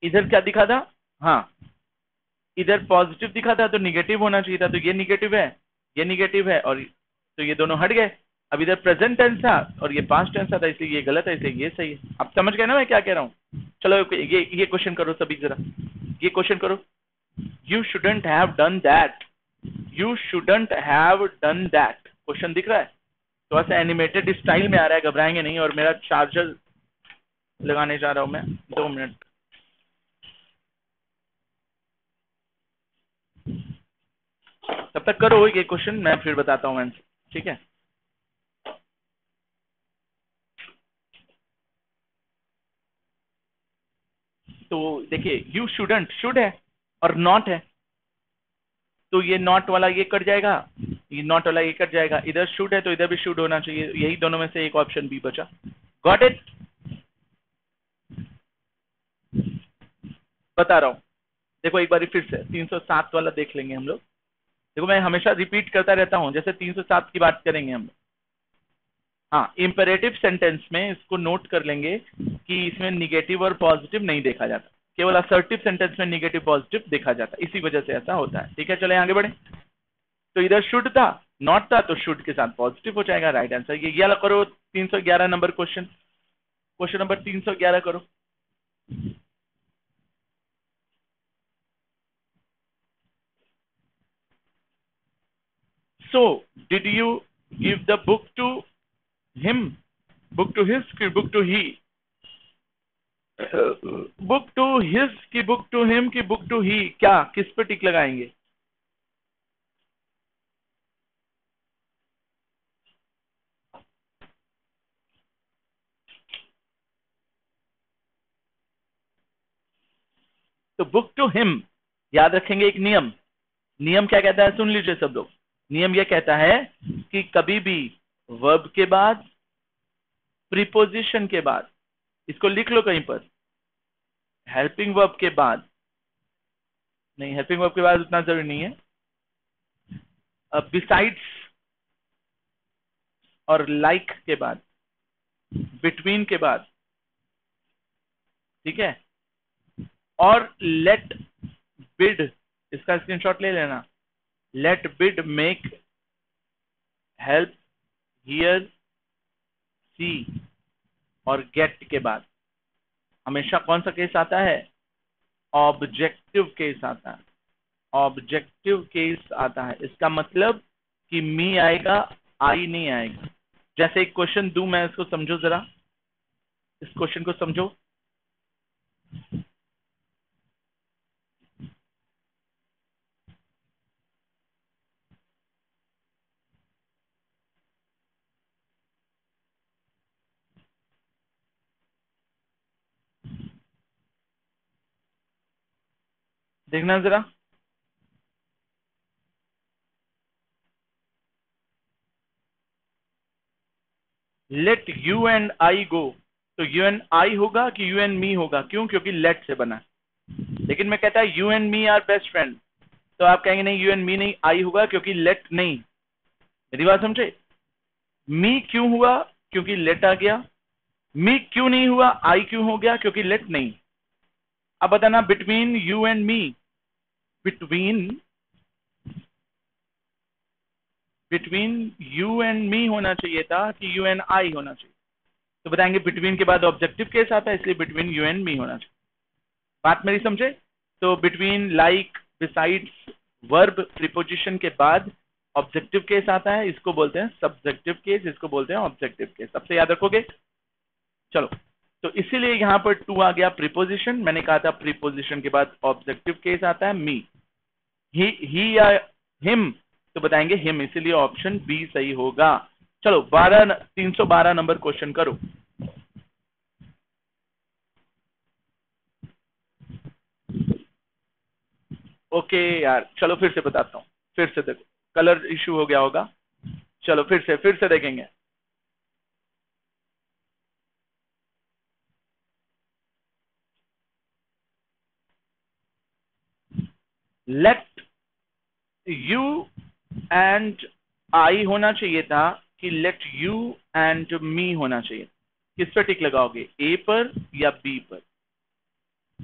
इधर क्या दिखा था, हाँ इधर पॉजिटिव दिखा था तो निगेटिव होना चाहिए था, तो ये निगेटिव है, ये निगेटिव है, और तो ये दोनों हट गए। अब इधर प्रेजेंट टेंस था और ये पास्ट टेंस था, इसलिए ये गलत है, इसलिए ये सही है। आप समझ गए ना मैं क्या कह रहा हूँ? चलो ये क्वेश्चन करो सभी जरा, ये क्वेश्चन करो। You shouldn't have done that, you shouldn't have done that, question दिख रहा है? थोड़ा सा एनिमेटेड स्टाइल में आ रहा है, घबराएंगे नहीं, और मेरा चार्जर लगाने जा रहा हूं मैं, 2 मिनट। तब तक करो ये क्वेश्चन, मैं फिर बताता हूँ आंसर, ठीक है? तो देखिए, यू शुडंट, शुड है और नॉट है, तो ये नॉट वाला ये कट जाएगा, ये नॉट वाला ये कट जाएगा, इधर शुड है तो इधर भी शुड होना चाहिए, यही दोनों में से एक ऑप्शन बी बचा। Got it? बता रहा हूँ, देखो एक बार फिर से 307 वाला देख लेंगे हम लोग। देखो मैं हमेशा रिपीट करता रहता हूँ, जैसे 307 की बात करेंगे हम। हाँ, इम्पेरेटिव सेंटेंस में इसको नोट कर लेंगे कि इसमें निगेटिव और पॉजिटिव नहीं देखा जाता, केवल असर्टिव सेंटेंस में निगेटिव पॉजिटिव देखा जाता है, इसी वजह से ऐसा होता है। ठीक है, चले आगे बढ़े। तो इधर शुड था, नॉट था, तो शुड के साथ पॉजिटिव हो जाएगा, राइट आंसर। ये वाला करो, 311 नंबर क्वेश्चन, क्वेश्चन नंबर 311 करो। So did you give the book to him, book to his की book to he? Book to his की बुक टू हिम की बुक टू ही, क्या किस पे टिक लगाएंगे? तो बुक टू हिम, याद रखेंगे एक नियम, नियम क्या कहता है सुन लीजिए सब लोग। नियम यह कहता है कि कभी भी वर्ब के बाद, प्रीपोजिशन के बाद, इसको लिख लो कहीं पर, हेल्पिंग वर्ब के बाद, नहीं हेल्पिंग वर्ब के बाद उतना जरूरी नहीं है, बिसाइड्स और लाइक के बाद, बिटवीन के बाद, ठीक है, और लेट बिड, इसका स्क्रीनशॉट ले लेना, let bid make, help, hear, see और गेट के बाद हमेशा कौन सा केस आता है? ऑब्जेक्टिव केस आता है, ऑब्जेक्टिव केस आता है। इसका मतलब कि मी आएगा, आई नहीं आएगा। जैसे एक क्वेश्चन दूं मैं, इसको समझो जरा, इस क्वेश्चन को समझो। देखना जरा, लेट यू एंड आई गो, तो यू एंड आई होगा कि यू एंड मी होगा? क्यों? क्योंकि लेट से बना है। लेकिन मैं कहता है you and me are best friend, तो आप कहेंगे नहीं यू एंड मी नहीं, आई होगा, क्योंकि लेट नहीं। मेरी बात समझे? मी क्यों हुआ? क्योंकि लेट आ गया। मी क्यों नहीं हुआ? आई क्यों हो गया? क्योंकि लेट नहीं। अब बताना, between you and me, between, between you and मी होना चाहिए था कि यू एंड आई होना चाहिए? तो बताएंगे बिटवीन के बाद ऑब्जेक्टिव केस आता है, इसलिए बिटवीन यू एंड मी होना चाहिए। बात मेरी समझे? तो between, like, besides, verb preposition के बाद ऑब्जेक्टिव केस आता है, इसको बोलते हैं सब्जेक्टिव केस, इसको बोलते हैं ऑब्जेक्टिव केस। सबसे याद रखोगे? चलो, तो इसीलिए यहां पर टू आ गया प्रीपोजिशन। मैंने कहा था प्रीपोजिशन के बाद ऑब्जेक्टिव केस आता है, मी, ही या हिम, तो बताएंगे हिम, इसीलिए ऑप्शन बी सही होगा। चलो 312 नंबर क्वेश्चन करो। ओके यार, चलो फिर से बताता हूँ, फिर से देखो, कलर इशू हो गया होगा। चलो फिर से देखेंगे। लेट यू एंड आई होना चाहिए था कि लेट यू एंड मी होना चाहिए। किस पर टिक लगाओगे, ए पर या बी पर?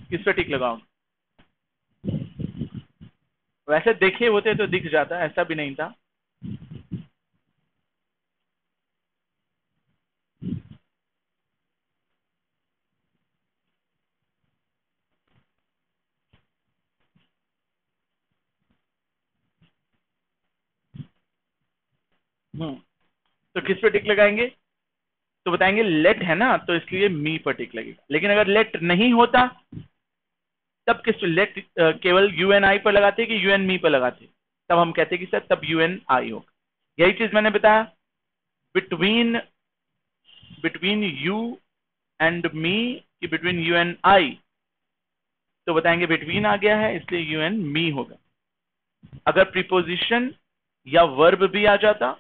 किस पर टिक लगाओगे? वैसे देखे होते तो दिख जाता, ऐसा भी नहीं था। तो किस पे टिक लगाएंगे? तो बताएंगे लेट है ना, तो इसलिए मी पर टिक लगेगा। लेकिन अगर लेट नहीं होता तब किस लेट केवल यू एन आई पर लगाते कि यू एन मी पर लगाते? तब हम कहते कि सर तब यू एन आई होगा। यही चीज मैंने बताया, बिटवीन बिटवीन यू एंड मी कि बिटवीन यू एंड आई, तो बताएंगे बिटवीन आ गया है इसलिए यू एंड मी होगा। अगर प्रीपोजिशन या वर्ब भी आ जाता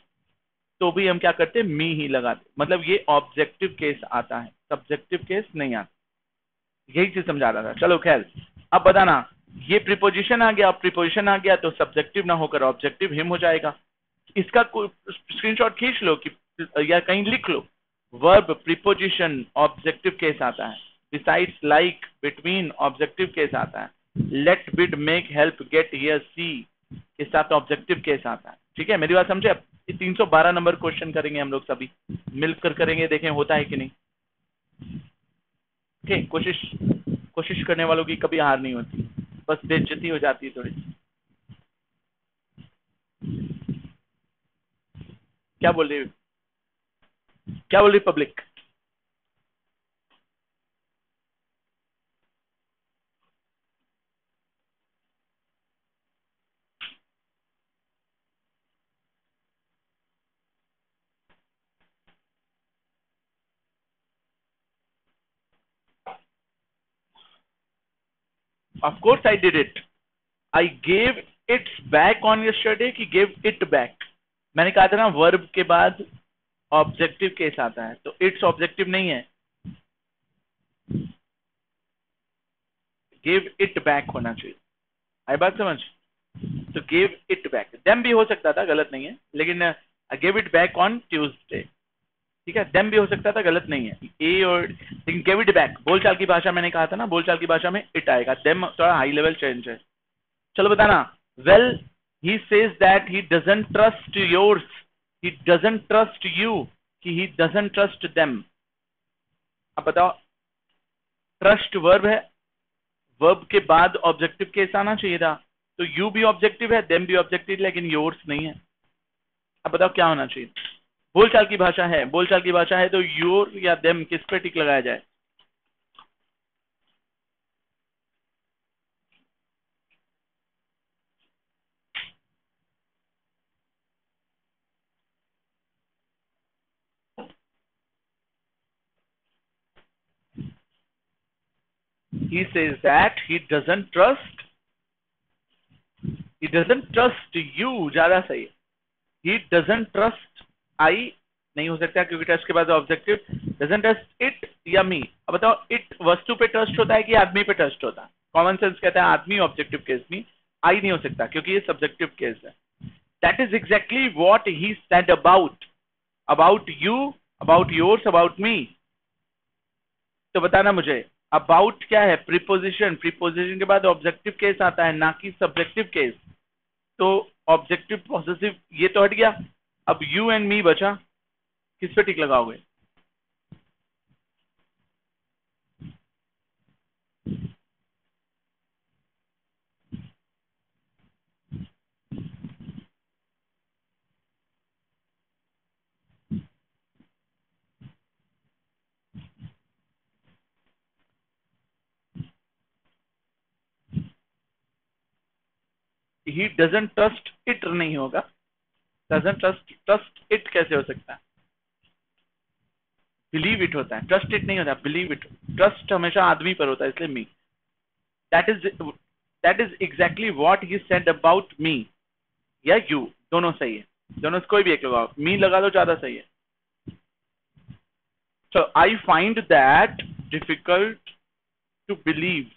तो भी हम क्या करते, मी ही लगाते। मतलब ये ऑब्जेक्टिव केस आता है, सब्जेक्टिव केस नहीं आता। यही चीज समझा रहा था। चलो खैर, अब बताना, ये प्रीपोजिशन आ गया, प्रीपोजिशन आ गया तो सब्जेक्टिव ना होकर ऑब्जेक्टिव हिम हो जाएगा। इसका स्क्रीनशॉट खींच लो कि या कहीं लिख लो, वर्ब प्रीपोजिशन ऑब्जेक्टिव केस आता है, besides like between objective case आता है, let bid make help get hear see के साथ ऑब्जेक्टिव केस आता है। ठीक है, मेरी बात समझे? अब 312 नंबर क्वेश्चन करेंगे हम लोग, सभी मिलकर करेंगे, देखें होता है कि नहीं। ठीक, कोशिश कोशिश करने वालों की कभी हार नहीं होती, बस बेइज्जती हो जाती है थोड़ी सी। क्या बोल रही, क्या बोल रही public? Of course I did it, I gave it's back on yesterday कि गेव इट बैक। मैंने कहा था ना वर्ब के बाद ऑब्जेक्टिव केस आता है, तो इट्स ऑब्जेक्टिव नहीं है, गिव इट बैक होना चाहिए। आई बात समझ? तो गिव इट बैक, देम भी हो सकता था, गलत नहीं है, लेकिन give it back on Tuesday. ठीक है, देम भी हो सकता था, गलत नहीं है, ए और, लेकिन गिव इट बैक बोलचाल की भाषा, मैंने कहा था ना बोलचाल की भाषा में इट आएगा, देम थोड़ा हाई लेवल चेंज है। चलो बताना, well he says that he doesn't trust yours, he doesn't trust you कि ही डजंट ट्रस्ट देम। अब बताओ, ट्रस्ट वर्ब है, वर्ब के बाद ऑब्जेक्टिव केस आना चाहिए था, तो यू भी ऑब्जेक्टिव है, देम भी ऑब्जेक्टिव, लेकिन योर्स नहीं है। अब बताओ क्या होना चाहिए? बोलचाल की भाषा है, बोलचाल की भाषा है, तो योर या देम किस पे टिक लगाया जाए? He says that he doesn't trust you, ज्यादा सही है। He doesn't trust I नहीं हो सकता क्योंकि ट्रस्ट के बाद ऑब्जेक्टिव, doesn't trust it या me। अब बताओ, इट वस्तु पे ट्रस्ट होता है कि आदमी पे ट्रस्ट होता है? कॉमन सेंस कहता है आदमी ऑब्जेक्टिव केस में, आई नहीं हो सकता क्योंकि ये सब्जेक्टिव केस है। That is exactly what he said about you, about yours, about me. तो बताना मुझे, अबाउट क्या है? प्रीपोजिशन, प्रीपोजिशन के बाद ऑब्जेक्टिव केस आता है, ना कि सब्जेक्टिव केस। तो ऑब्जेक्टिव पॉसेसिव ये तो हट गया, अब यू एंड मी बचा, किस पे टिक लगाओगे? ही डजंट ट्रस्ट इट नहीं होगा, डजंट ट्रस्ट, ट्रस्ट इट कैसे हो सकता है? बिलीव इट होता है, ट्रस्ट इट नहीं होता, बिलीव इट। ट्रस्ट हमेशा आदमी पर होता है, इसलिए me. That is that is exactly what he said about me या यू, दोनों सही है, दोनों से कोई भी एक लगाओ, मी लगा दो ज्यादा सही है। So I find that difficult to believe.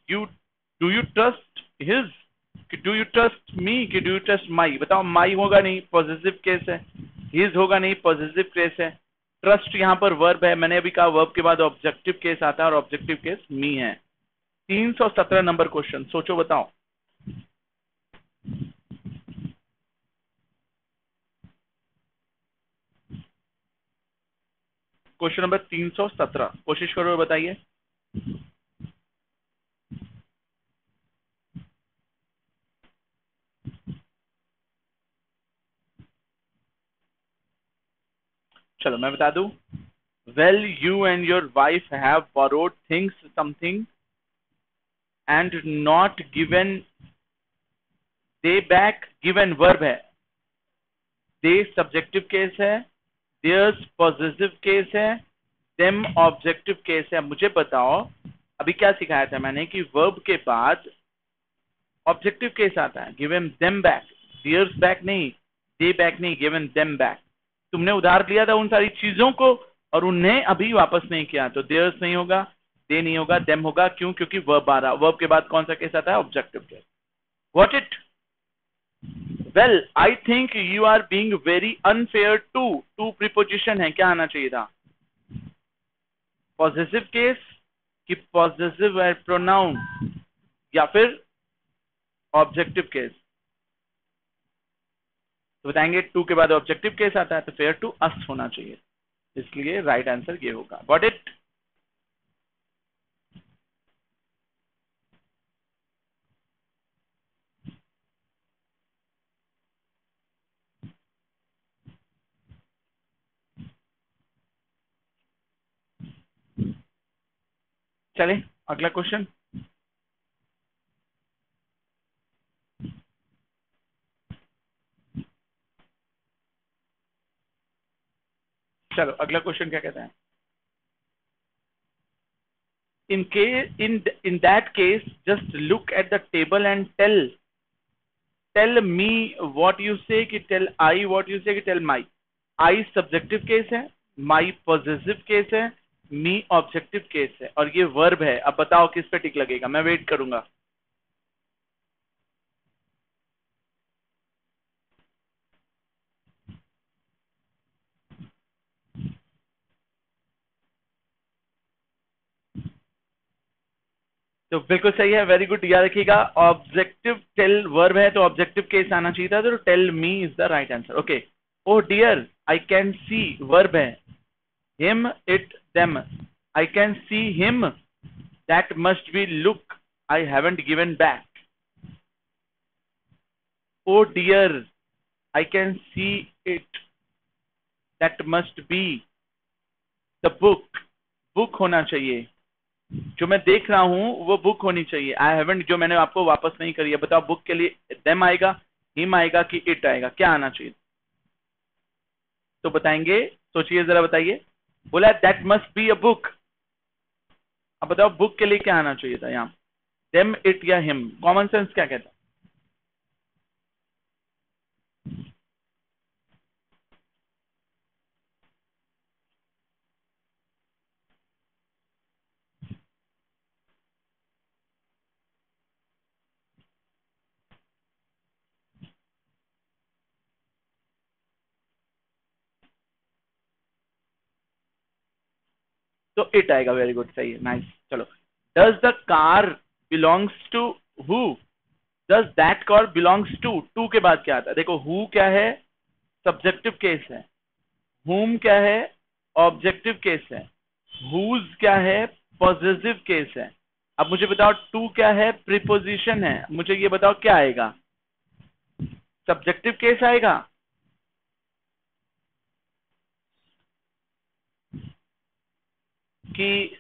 You, do you trust his? कि डू यू ट्रस्ट मी, कि डू यू ट्रस्ट माई। बताओ, माई होगा नहीं, पॉजिटिव केस है। हिज होगा नहीं, पॉजिटिव केस है। ट्रस्ट यहाँ पर वर्ब है, मैंने अभी कहा वर्ब के बाद ऑब्जेक्टिव केस आता है और ऑब्जेक्टिव केस मी है। 317 नंबर क्वेश्चन, सोचो बताओ। क्वेश्चन नंबर 317, कोशिश करो बताइए। चलो मैं बता दूं। Well you and your wife have borrowed things something and not given they back. Given verb है, दे सब्जेक्टिव केस है, देयर्स पॉजिटिव केस है, देम ऑब्जेक्टिव केस है। मुझे बताओ अभी क्या सिखाया था मैंने कि वर्ब के बाद ऑब्जेक्टिव केस आता है। Given them back, theirs back नहीं, दे बैक नहीं, गिवन देम बैक। तुमने उधार लिया था उन सारी चीजों को और उन्हें अभी वापस नहीं किया, तो देयर्स नहीं होगा, दे नहीं होगा, देम होगा। क्यों? क्योंकि वर्ब आ रहा। वर्ब के बाद कौन सा केस आता है? Objective case. What it? Well I think you are being very unfair to. To preposition है, क्या आना चाहिए था? पॉजिटिव केस कि पॉजिटिव प्रोनाउन या फिर ऑब्जेक्टिव केस? तो बताएंगे टू के बाद ऑब्जेक्टिव केस आता है तो फेयर टू अस होना चाहिए, इसलिए राइट आंसर ये होगा। Got it? चले अगला क्वेश्चन। चलो अगला क्वेश्चन क्या कहता है? in that case just look at the table and tell me what you say कि tell I what you say कि tell my। I subjective case है, my पॉजिटिव केस है, me ऑब्जेक्टिव केस है और ये वर्ब है। अब बताओ किस पे टिक लगेगा? मैं वेट करूंगा। तो बिल्कुल सही है, वेरी गुड। याद रखिएगा ऑब्जेक्टिव टेल वर्ब है तो ऑब्जेक्टिव केस आना चाहिए था, तो tell me is the right answer. Okay. Oh dear I can see verb है, him it them. I can see him, that must be look, I haven't given back. Oh dear I can see it, that must be the book. Book होना चाहिए, जो मैं देख रहा हूं वो बुक होनी चाहिए। आई हैवंट जो मैंने आपको वापस नहीं करी है। बताओ बुक के लिए देम आएगा, हिम आएगा कि इट आएगा? क्या आना चाहिए? तो बताएंगे, सोचिए जरा बताइए। बोला that must be a book. अब बताओ बुक के लिए क्या आना चाहिए था यहाँ? देम, इट या हिम? कॉमन सेंस क्या कहता है? तो इट आएगा। वेरी गुड, सही है, नाइस। चलो, does the car belongs to who? Does that car belongs to, to के बाद क्या आता है? देखो हु क्या है? सब्जेक्टिव केस है। हुम क्या है? ऑब्जेक्टिव केस है। हुज क्या है? पॉजिटिव केस है। अब मुझे बताओ टू क्या है? प्रीपोजिशन है। मुझे ये बताओ क्या आएगा? सब्जेक्टिव केस आएगा कि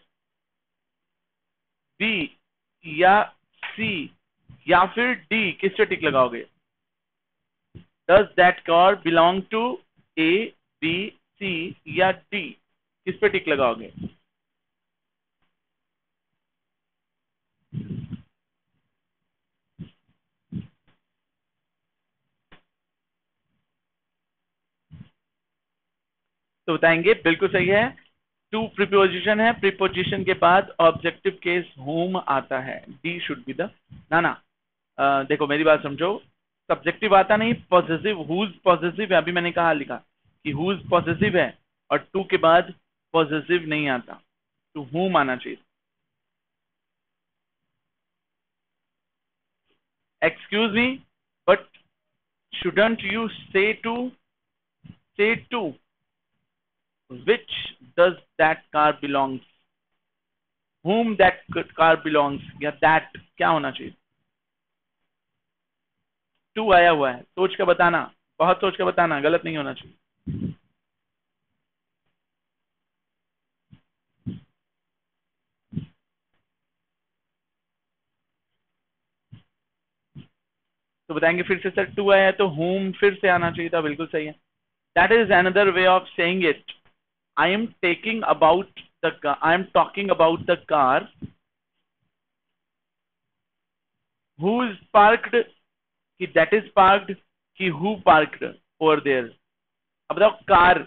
बी या सी या फिर डी? किस पे टिक लगाओगे? Does that car belong to A, B, C या डी? किस पे टिक लगाओगे? तो बताएंगे बिल्कुल सही है। टू प्रीपोजिशन है, प्रीपोजिशन के बाद ऑब्जेक्टिव केस होम आता है। डी शुड बी द, ना ना, देखो मेरी बात समझो, सब्जेक्टिव आता नहीं, पॉसेसिव, हुज पॉसेसिव है, अभी मैंने कहा लिखा कि हुज पॉसेसिव है और टू के बाद पॉसेसिव नहीं आता, टू हुम आना चाहिए। Excuse me, but shouldn't you say to which does that car belongs, whom that car belongs, या that क्या होना चाहिए? टू आया हुआ है, सोच के बताना, बहुत सोच के बताना, गलत नहीं होना चाहिए। तो बताएंगे फिर से, सर टू आया है तो whom फिर से आना चाहिए था, बिल्कुल सही है। That is another way of saying it. I am talking about the car who is parked, कि that is parked, कि who parked over there। अब बताओ, कार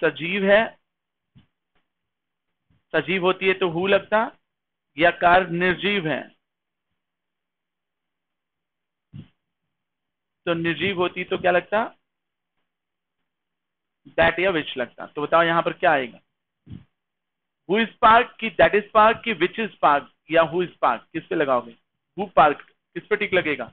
सजीव है, सजीव होती है तो हु लगता, या कार निर्जीव है तो निर्जीव होती तो क्या लगता, दैट या विच लगता। तो बताओ यहां पर क्या आएगा, हु इज पार्क, कि दैट इज पार्क, कि विच इज पार्क, या हु इज पार्क, किस पे लगाओगे? हु पार्क किस पे टिक लगेगा?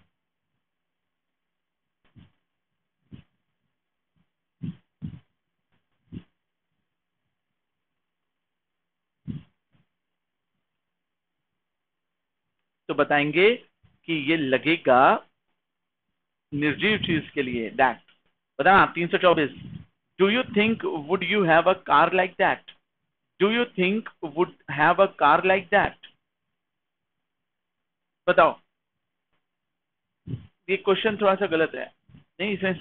तो बताएंगे कि ये लगेगा निर्जीव चीज के लिए, दैट। बताना 324, do you think would you have a car like that, do you think would have a car like that? बताओ, ये क्वेश्चन थोड़ा सा गलत है, नहीं इसमें,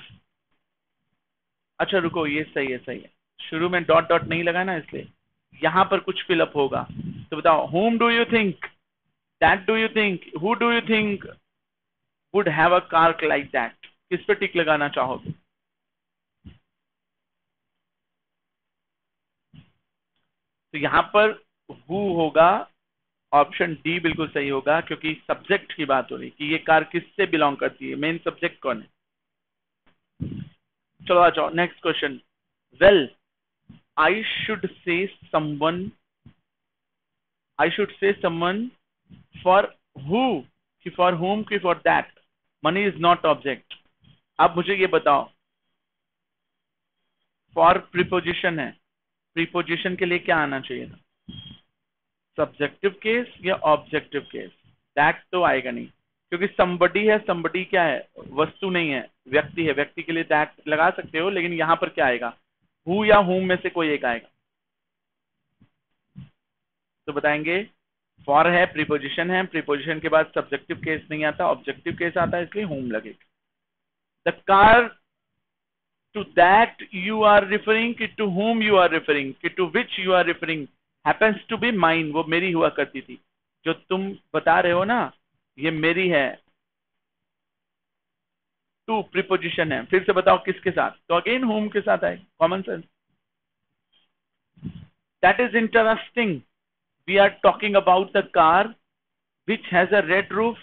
अच्छा रुको, ये सही है, सही है, शुरू में डॉट डॉट नहीं लगा ना, इसलिए यहां पर कुछ फिलअप होगा। तो बताओ, whom do you think, that do you think, who do you think would have a car like that, किस पे टिक लगाना चाहोगे? तो यहां पर who होगा, ऑप्शन डी बिल्कुल सही होगा, क्योंकि सब्जेक्ट की बात हो रही कि ये कार किससे बिलोंग करती है, मेन सब्जेक्ट कौन है। चलो आ जाओ next question. Well I should say someone, I should say someone for who, कि फॉर whom, कि for that, money is not object. अब मुझे ये बताओ, फॉर प्रीपोजिशन है, प्रीपोजिशन के लिए क्या आना चाहिए था, सब्जेक्टिव केस या ऑब्जेक्टिव केस? दैट तो आएगा नहीं, क्योंकि somebody है, somebody क्या है, वस्तु नहीं है, व्यक्ति है, व्यक्ति के लिए दैट लगा सकते हो, लेकिन यहां पर क्या आएगा, हु या whom में से कोई एक आएगा। तो बताएंगे फॉर है, प्रीपोजिशन है, प्रीपोजिशन के बाद सब्जेक्टिव केस नहीं आता, ऑब्जेक्टिव केस आता है, इसलिए whom लगेगा। The car to that you are referring, कि to whom you are referring, कि to which you are referring, happens to be mine, वो मेरी हुआ करती थी। जो तुम बता रहे हो ना, ये मेरी है, टू प्रीपोजिशन है, फिर से बताओ किसके साथ, तो अगेन whom के साथ आएगा, common sense. That is interesting, we are talking about the car which has a red roof,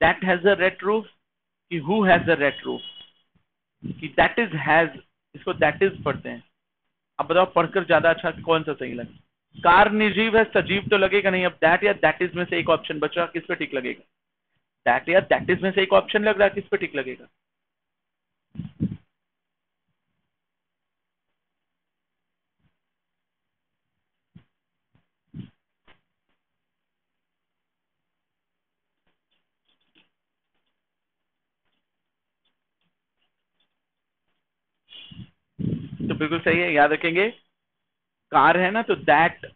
that has a red roof, कि who has a red roof, कि दैट इज हैज, इसको दैट इज पढ़ते हैं। अब बताओ पढ़कर ज्यादा अच्छा कौन सा सही लगे, कार निर्जीव है, सजीव तो लगेगा नहीं। अब दैट या दैट इज में से एक ऑप्शन बच रहा, किस पे टिक लगेगा? दैट या दैट इज में से एक ऑप्शन लग रहा है, किस पे टिक लगेगा? तो बिल्कुल सही है, याद रखेंगे, कार है ना, तो दैट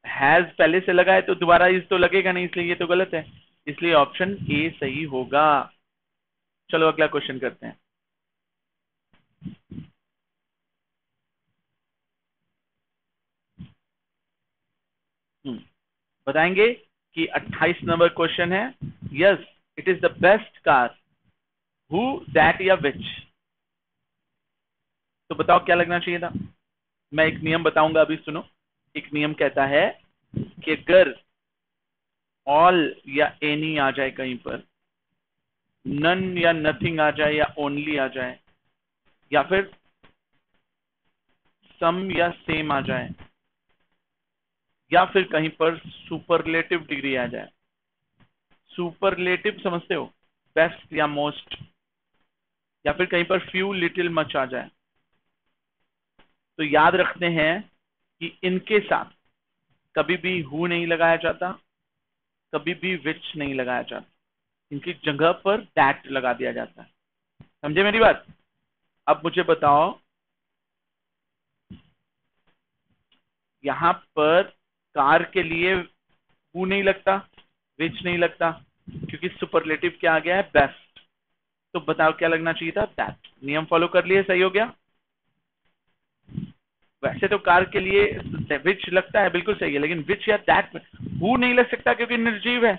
हैज पहले से लगा है, तो दोबारा इस तो लगेगा नहीं, इसलिए ये तो गलत है, इसलिए ऑप्शन ए सही होगा। चलो अगला क्वेश्चन करते हैं। बताएंगे कि 28 नंबर क्वेश्चन है, yes it is the best car, who, that या विच? तो बताओ क्या लगना चाहिए था। मैं एक नियम बताऊंगा, अभी सुनो। एक नियम कहता है कि अगर ऑल या एनी आ जाए कहीं पर, नन या नथिंग आ जाए या ओनली आ जाए, या फिर सम या सेम आ जाए, या फिर कहीं पर सुपरलेटिव डिग्री आ जाए। सुपरलेटिव समझते हो, बेस्ट या मोस्ट, या फिर कहीं पर फ्यू लिटिल मच आ जाए। तो याद रखते हैं कि इनके साथ कभी भी हु नहीं लगाया जाता, कभी भी विच नहीं लगाया जाता, इनकी जगह पर दैट लगा दिया जाता है। समझे मेरी बात? अब मुझे बताओ, यहां पर कार के लिए हु नहीं लगता, विच नहीं लगता, क्योंकि सुपरलेटिव क्या आ गया है, बेस्ट। तो बताओ क्या लगना चाहिए था, दैट। नियम फॉलो कर लिए, सही हो गया। वैसे तो कार के लिए विच लगता है, बिल्कुल सही है, लेकिन विच या दैट में हु नहीं लग सकता क्योंकि निर्जीव है,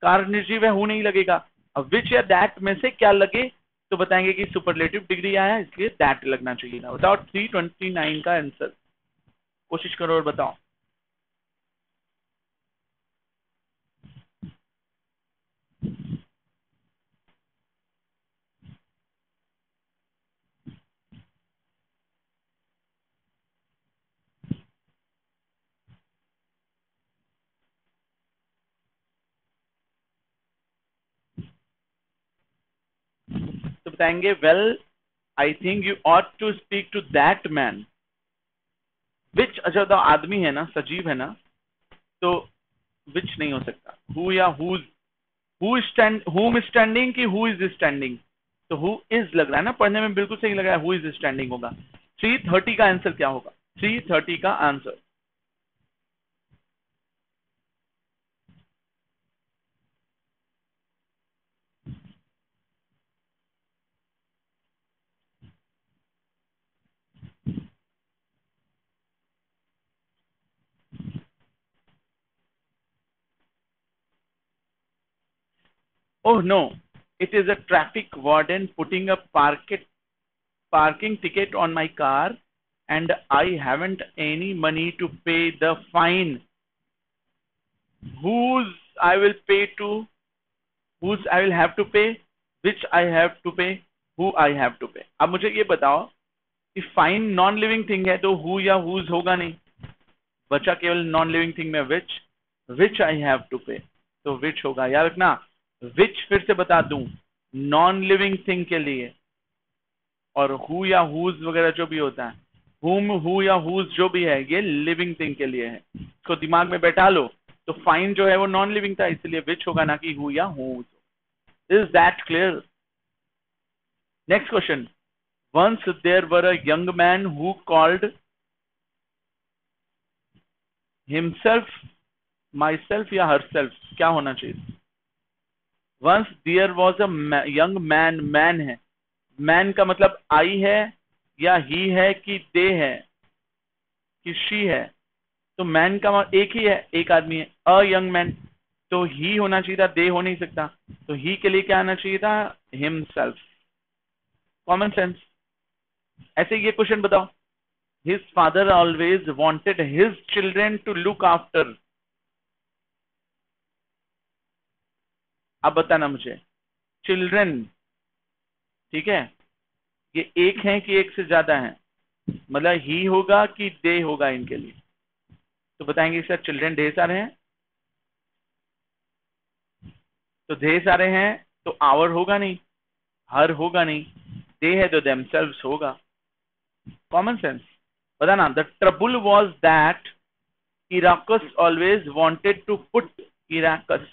कार निर्जीव है, हु नहीं लगेगा। अब विच या दैट में से क्या लगे, तो बताएंगे कि सुपरलेटिव डिग्री आया, इसलिए दैट लगना चाहिए था। बताओ 329 का आंसर, कोशिश करो और बताओ। तो बताएंगे well I think you ought to speak to that man. Which, अच्छा तो आदमी है ना, सजीव है ना, तो विच नहीं हो सकता। हु या हुज, हु स्टैंड, हुम स्टैंडिंग की हु इज स्टैंडिंग, तो हु इज लग रहा है ना, पढ़ने में बिल्कुल सही लग रहा है, हु इज स्टैंडिंग होगा। 330 का आंसर क्या होगा, 330 का answer. Oh no, it is a traffic warden putting a parking ticket on my car and I haven't any money to pay the fine. Whose I will pay to, whose I will have to pay, which I have to pay, who I have to pay. अब मुझे ये बताओ कि फाइन नॉन लिविंग थिंग है तो हु या हुज होगा नहीं, बचा केवल नॉन लिविंग थिंग में विच आई हैव टू पे, तो विच होगा। याद रखना, विच फिर से बता दूं, नॉन लिविंग थिंग के लिए, और हु या हुज वगैरह जो भी होता है, हुम हु या हुज जो भी है, ये लिविंग थिंग के लिए है। इसको दिमाग में बैठा लो। तो फाइन जो है वो नॉन लिविंग था, इसलिए विच होगा, ना कि हु या whose. Is that clear? Next question. Once there were a young man who called himself, myself या हर सेल्फ, क्या होना चाहिए? Once there was a young man, man है, मैन का मतलब आई है या ही है कि दे है कि शी है, तो मैन का एक ही है, एक आदमी है, अ यंग मैन, तो ही होना चाहिए था, दे हो नहीं सकता, तो ही के लिए क्या आना चाहिए था, हिमसेल्फ। Common sense. ऐसे ये क्वेश्चन बताओ, his father always wanted his children to look after. अब बताना मुझे, चिल्ड्रेन, ठीक है, ये एक है कि एक से ज्यादा है, मतलब ही होगा कि दे होगा इनके लिए, तो बताएंगे सर चिल्ड्रेन ढेर सारे हैं, तो ढेर सारे हैं तो आवर होगा नहीं, हर होगा नहीं, दे है तो देमसेल्व्स होगा। Common sense. बताना, the trouble was that Iraqis always wanted to put Iraqis.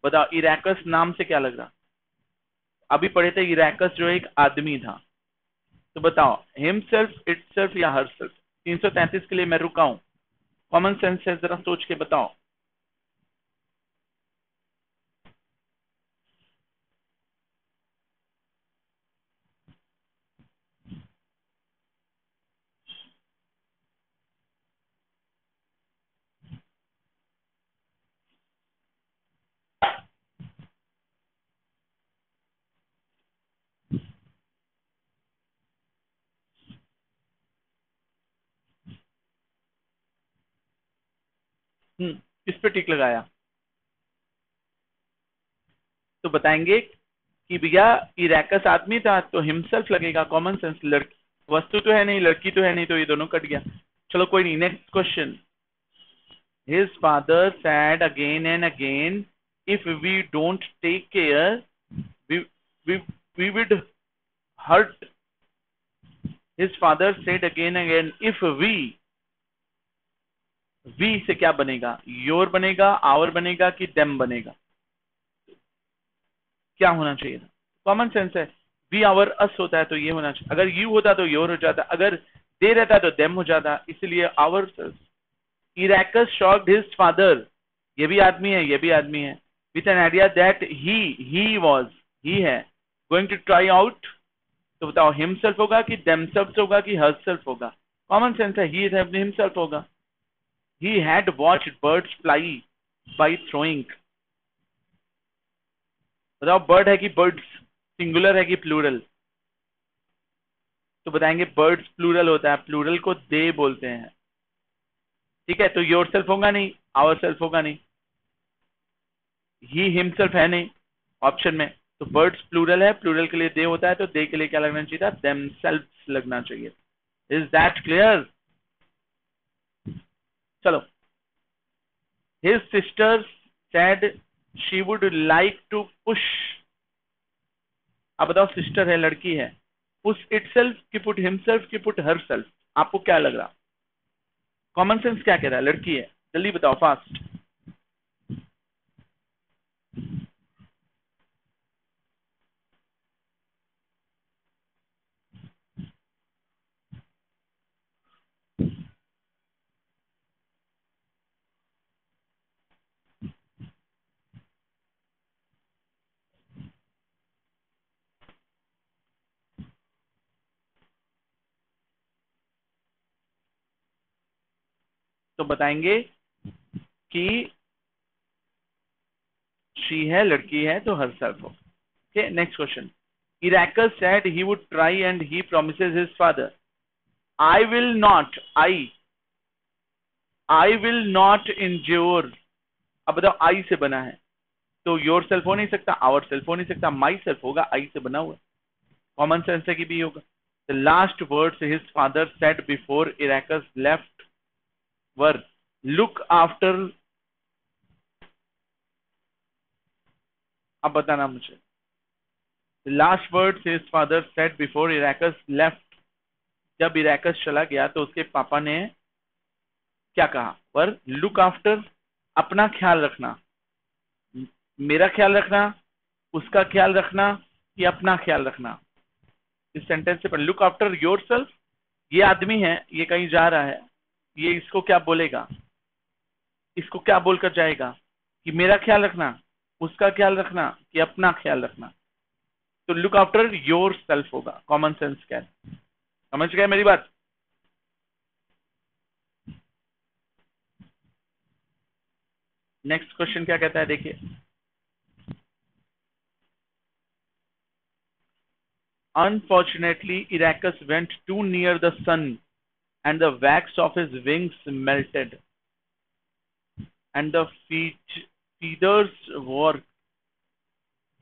बताओ इराकस नाम से क्या लग रहा, अभी पढ़े थे इराकस जो एक आदमी था, तो बताओ हिमसेल्फ, इटसेल्फ या हरसेल्फ। 333 के लिए मैं रुका हूं, कॉमन सेंस से जरा सोच के बताओ। किस पे टिक लगाया, तो बताएंगे कि भैया इरेकस आदमी था तो हिमसेल्फ लगेगा, कॉमन सेंस। लड़की वस्तु तो है नहीं, लड़की तो है नहीं, तो ये दोनों कट गया। चलो कोई नहीं, next question. His father said again and again, if we don't take care, we, we, we would hurt. His father said again and again, if we से क्या बनेगा? योर बनेगा, आवर बनेगा कि देम बनेगा? क्या होना चाहिए? कॉमन सेंस है। वी आवर अस होता है तो ये होना चाहिए, अगर यू होता तो योर हो जाता, अगर दे रहता तो देम हो जाता, इसलिए our. Iracus shocked his father. ये भी आदमी है, ये भी आदमी है। With an idea that he है going to try out। तो बताओ himself होगा कि themselves होगा कि herself होगा? कॉमन सेंस है, he himself होगा। He had watched birds fly by throwing। बताओ बर्ड है कि बर्ड्स, सिंगुलर है कि प्लूरल? तो बताएंगे बर्ड्स प्लूरल होता है, प्लूरल को दे बोलते हैं। ठीक है, तो योर सेल्फ होगा नहीं, आवर सेल्फ होगा नहीं, ही हिमसेल्फ है नहीं ऑप्शन में, तो बर्ड्स प्लूरल है, प्लूरल के लिए दे होता है, तो दे के लिए क्या लगना चाहिए था? देमसेल्व्स लगना चाहिए। Is that clear? चलो, his sister said she would like to push. अब बताओ सिस्टर है, लड़की है, पुश इटसेल्फ की पुट हिमसेल्फ की पुट हरसेल्फ? आपको क्या लग रहा? कॉमन सेंस क्या कह रहा है? लड़की है, जल्दी बताओ फास्ट। तो बताएंगे कि शी है, लड़की है, तो हरसेल्फ हो। Okay, next question. Iracus said he would try and he promises his father. I will not, I will not endure। अब बताओ I से बना है, तो योर सेल्फ हो नहीं सकता, आवर सेल्फ हो नहीं सकता, माई सेल्फ होगा, I से बना हुआ। कॉमन सेंस है कि भी होगा। The last words his father said before Iracus left were, look after। अब बताना मुझे। The last words his father said before Iracus left। जब इराकस चला गया तो उसके पापा ने क्या कहा? पर लुक आफ्टर, अपना ख्याल रखना, मेरा ख्याल रखना, उसका ख्याल रखना कि अपना ख्याल रखना? इस सेंटेंस से पर लुक आफ्टर योर सेल्फ, ये आदमी है, ये कहीं जा रहा है, ये इसको क्या बोलेगा? इसको क्या बोलकर जाएगा? कि मेरा ख्याल रखना, उसका ख्याल रखना कि अपना ख्याल रखना? तो लुक आफ्टर योर सेल्फ होगा, कॉमन सेंस क्या है? समझ गए मेरी बात? नेक्स्ट क्वेश्चन क्या कहता है, देखिए। Unfortunately, Iracus went too near the sun, and the wax of his wings melted, and the feathers were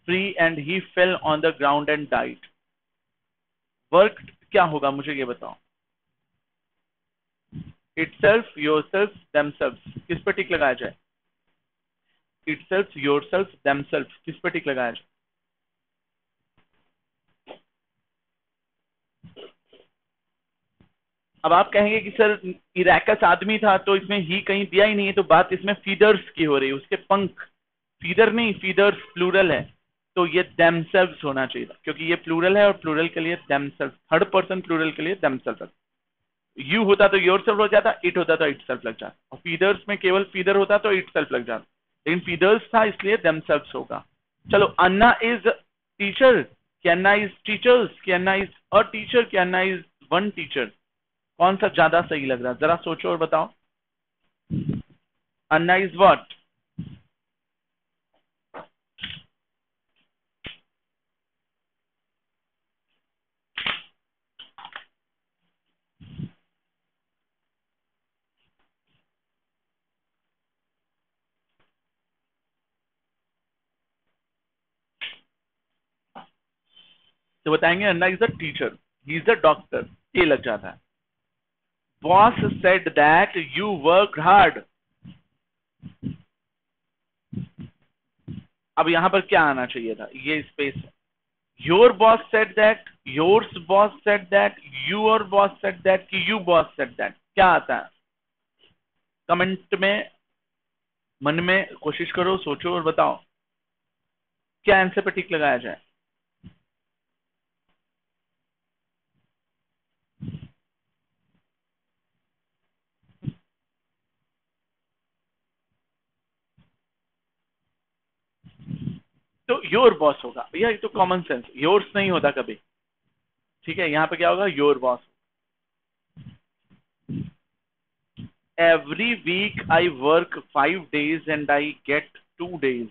free, and he fell on the ground and died। Work क्या होगा मुझे ये बताओ? Itself, yourself, themselves, किस पर टिक लगाया जाए? Itself, yourself, themselves, किस पर टिक लगाया जाए? अब आप कहेंगे कि सर इराकस आदमी था तो इसमें ही कहीं दिया ही नहीं है, तो बात इसमें फीदर्स की हो रही है, उसके पंख। फीदर नहीं, फीदर्स प्लूरल है, तो ये देमसेल्व्स होना चाहिए था, क्योंकि ये प्लूरल है और प्लूरल के लिए देमसेल्व्स, थर्ड पर्सन प्लूरल के लिए देमसेल्व्स। यू होता तो योर सेल्फ हो जाता, इट होता तो इट सेल्फ लग जाता, और फीदर्स में केवल फीदर होता तो इट सेल्फ लग जाता, लेकिन फीदर्स था इसलिए देमसेल्व्स होगा। चलो, अन्ना इज टीचर कि अन्ना इज टीचर्स कि अन्ना इज अ टीचर कि अन्ना इज वन टीचर? कौन सा ज्यादा सही लग रहा है, जरा सोचो और बताओ। Anna is what? तो बताएंगे Anna is a teacher, he is a doctor, ये लग जाता है। Boss said that you work hard. अब यहां पर क्या आना चाहिए था, ये स्पेस है। Your boss said that, yours boss said that, your boss said that, कि यू बॉस सेड दैट, क्या आता है? कमेंट में मन में कोशिश करो, सोचो और बताओ क्या आंसर पे टिक लगाया जाए। तो योर बॉस होगा भैया, ये तो कॉमन सेंस, योर्स नहीं होता कभी। ठीक है, यहां पे क्या होगा, your boss. Every week I work 5 days and I get 2 days।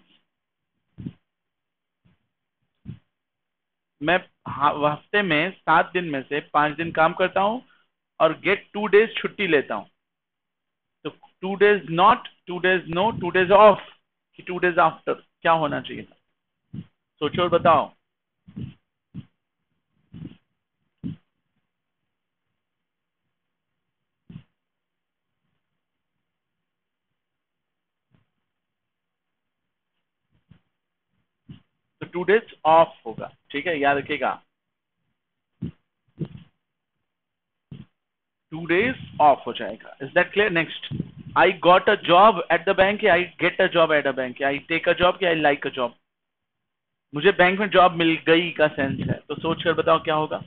मैं हफ्ते में 7 दिन में से 5 दिन काम करता हूं और गेट 2 days छुट्टी लेता हूं। तो 2 days not, 2 days no, 2 days off, कि 2 days आफ्टर, क्या होना चाहिए था? सोचो और बताओ। तो 2 days ऑफ होगा, ठीक है, याद रखिएगा। 2 days ऑफ हो जाएगा। Is that clear? Next, I got a job at the bank, I get a job at a bank, I take a job, I like a job. मुझे बैंक में जॉब मिल गई का सेंस है, तो सोच कर बताओ क्या होगा।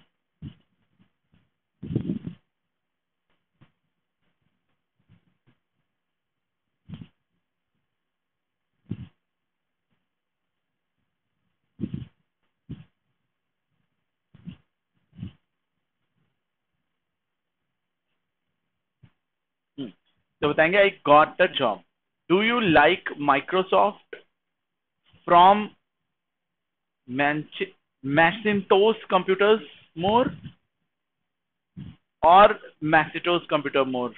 तो बताएंगे I got a job. Do you like Microsoft from Macintosh computers more और Macintosh computer more?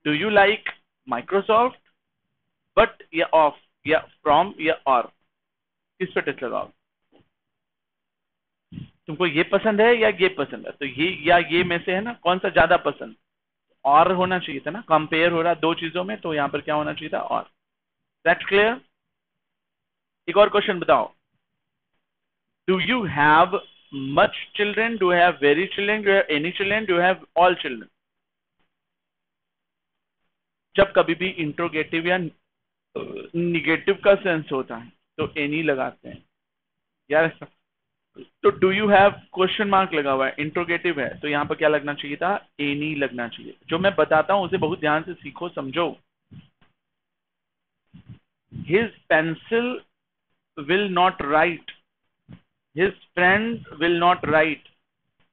Do you like Microsoft but या ऑफ या फ्रॉम या और, किस पे टिक लगाओ? तुमको ये पसंद है या ये पसंद है, तो ये या ये में से है ना, कौन सा ज्यादा पसंद? और होना चाहिए था ना, कंपेयर हो रहा दो चीजों में, तो यहां पर क्या होना चाहिए था, और। That's clear? एक और क्वेश्चन बताओ। Do you have much children, do have very children, do have any children, do have all children? जब कभी भी इंट्रोगेटिव या निगेटिव का सेंस होता है तो एनी लगाते हैं यार। तो do you have question mark लगा हुआ है, इंट्रोगेटिव है, तो यहाँ पर क्या लगना चाहिए था, एनी लगना चाहिए। जो मैं बताता हूं उसे बहुत ध्यान से सीखो, समझो। His pencil will not write, his friend will not write,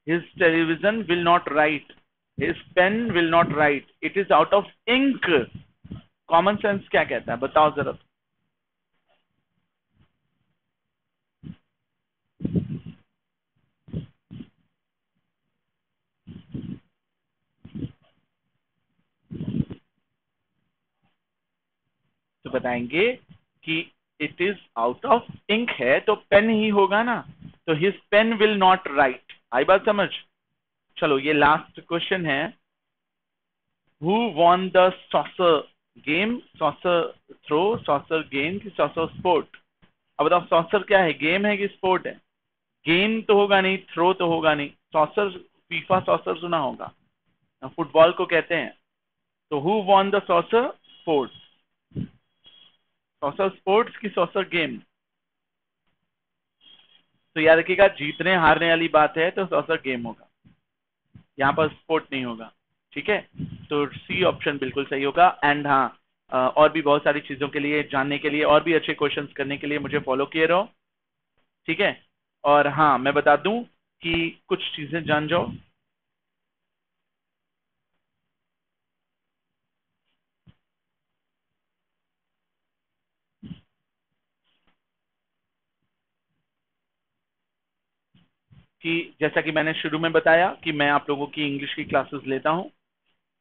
his television will not write, his pen will not write, it is out of ink. Common sense क्या कहता है, बताओ जरा। तो बताएंगे कि it is out of ink है तो पेन ही होगा ना, तो his pen will not write. आई बात समझ? चलो ये लास्ट क्वेश्चन है। Who won the soccer game, saucer throw, saucer game की सॉसर स्पोर्ट? अब बताओ सॉसर क्या है, गेम है कि स्पोर्ट है? गेम तो होगा नहीं, थ्रो तो होगा नहीं, सॉसर, फीफा सॉसर सुना होगा, फुटबॉल को कहते हैं। तो who won the saucer sport? Saucer sports की सॉसर गेम? तो याद रखिएगा, जीतने हारने वाली बात है तो सॉसर गेम होगा, यहाँ पर स्पोर्ट नहीं होगा। ठीक है, तो सी ऑप्शन बिल्कुल सही होगा। एंड हाँ, और भी बहुत सारी चीजों के लिए जानने के लिए और भी अच्छे क्वेश्चंस करने के लिए मुझे फॉलो किए रहो। ठीक है, और हाँ मैं बता दूं कि कुछ चीजें जान जाओ। कि जैसा कि मैंने शुरू में बताया कि मैं आप लोगों की इंग्लिश की क्लासेस लेता हूं,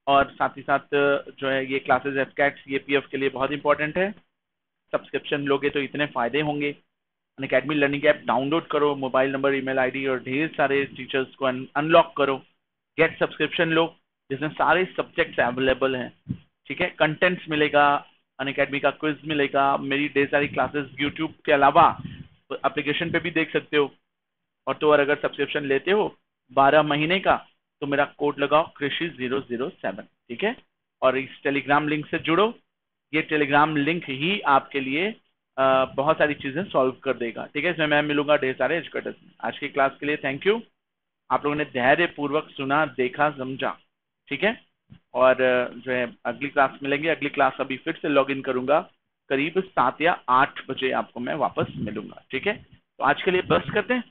और साथ ही साथ जो है ये क्लासेस एफकैट CAPF के लिए बहुत इंपॉर्टेंट है। सब्सक्रिप्शन लोगे तो इतने फायदे होंगे। अनअकैडमी लर्निंग ऐप डाउनलोड करो, मोबाइल नंबर, ईमेल आईडी और ढेर सारे टीचर्स को अनलॉक करो, गेट सब्सक्रिप्शन लो जिसमें सारे सब्जेक्ट्स अवेलेबल हैं, ठीक है। कंटेंट्स मिलेगा, अनअकैडमी का क्विज मिलेगा, मेरी ढेर सारी क्लासेस यूट्यूब के अलावा एप्लीकेशन पे भी देख सकते हो। और तो और अगर सब्सक्रिप्शन लेते हो 12 महीने का तो मेरा कोड लगाओ कृषि007, ठीक है। और इस टेलीग्राम लिंक से जुड़ो, ये टेलीग्राम लिंक ही आपके लिए बहुत सारी चीजें सॉल्व कर देगा, ठीक है। इसमें मैं मिलूंगा ढेर सारे एजुकेटर्स में। आज की क्लास के लिए थैंक यू, आप लोगों ने धैर्य पूर्वक सुना, देखा, समझा, ठीक है। और जो है अगली क्लास मिलेंगे। अगली क्लास अभी फिर से लॉग इन करूंगा, करीब 7 या 8 बजे आपको मैं वापस मिलूंगा, ठीक है। तो आज के लिए बस करते हैं।